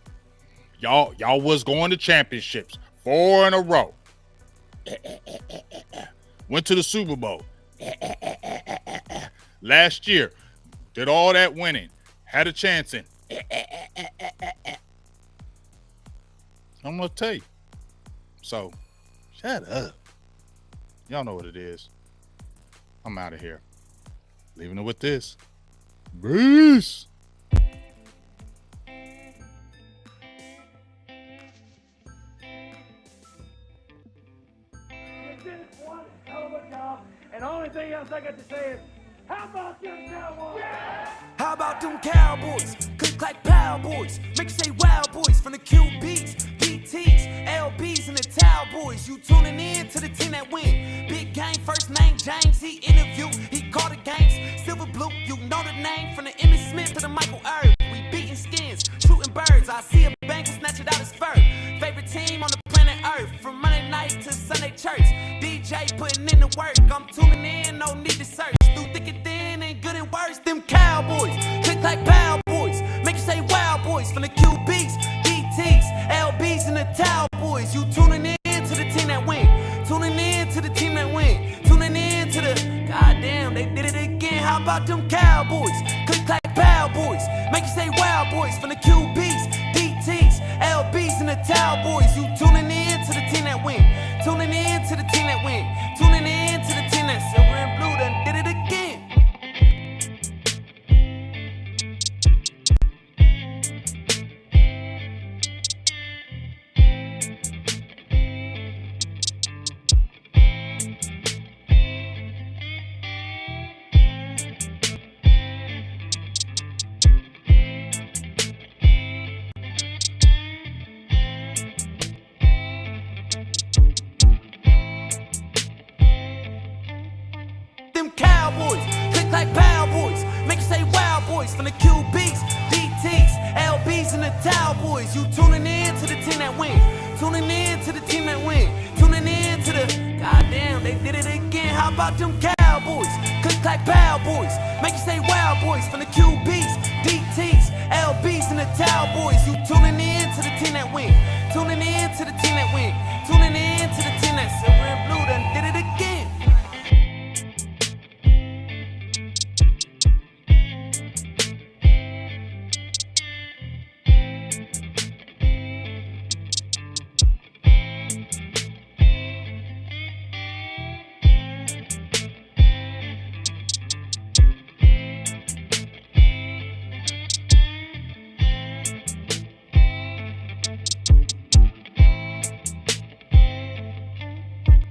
S1: Y'all was going to championships 4 in a row. Went to the Super Bowl. Last year, did all that winning. Had a chance in. I'm going to tell you. So, shut up. Y'all know what it is. I'm out of here. Leaving it with this. Peace.
S4: And the only thing else I got to say is, how about them Cowboys? Yeah!
S5: How about them Cowboys? Click clack pow boys. Make you say wow boys from the QBs, PTs, LBs, and the Towel boys. You tuning in to the team that win. Big game, first name James. He interviewed, he called the games. Silver blue, you know the name from the Emmitt Smith to the Michael Irv. We beating skins, shooting birds. I see a bank and snatch it out his fur. Favorite team on the planet Earth from Monday night to Sunday church. DJ putting in the work. I'm tuning in, no need to search. Through thick and thin and good and worse. Them Cowboys, click like pow boys. Make you say wow boys from the QBs, DTs, LBs, and the Towel boys. You tuning in to the team that win. Tuning in to the team that win. Tuning in to the goddamn, they did it again. How about them Cowboys? Click like pow boys. Make you say wow boys from the QBs, DTs, LBs, and the Towel boys. You tuning in to the team that win. Tuning in to the team that win. Tuning in to the team that silver and blue done did it again. Them Cowboys, click like pow boys. Make you say wow boys from the QBs, DTs, LBs, and the Towel boys. You tuning in to the team that win. Tuning in to the team that win. Tuning in to the goddamn, they did it again. How about them Cowboys? Click like pow boys. Make you say wow boys from the QBs, DTs, LBs, and the Towel boys. You tuning in to the team that win.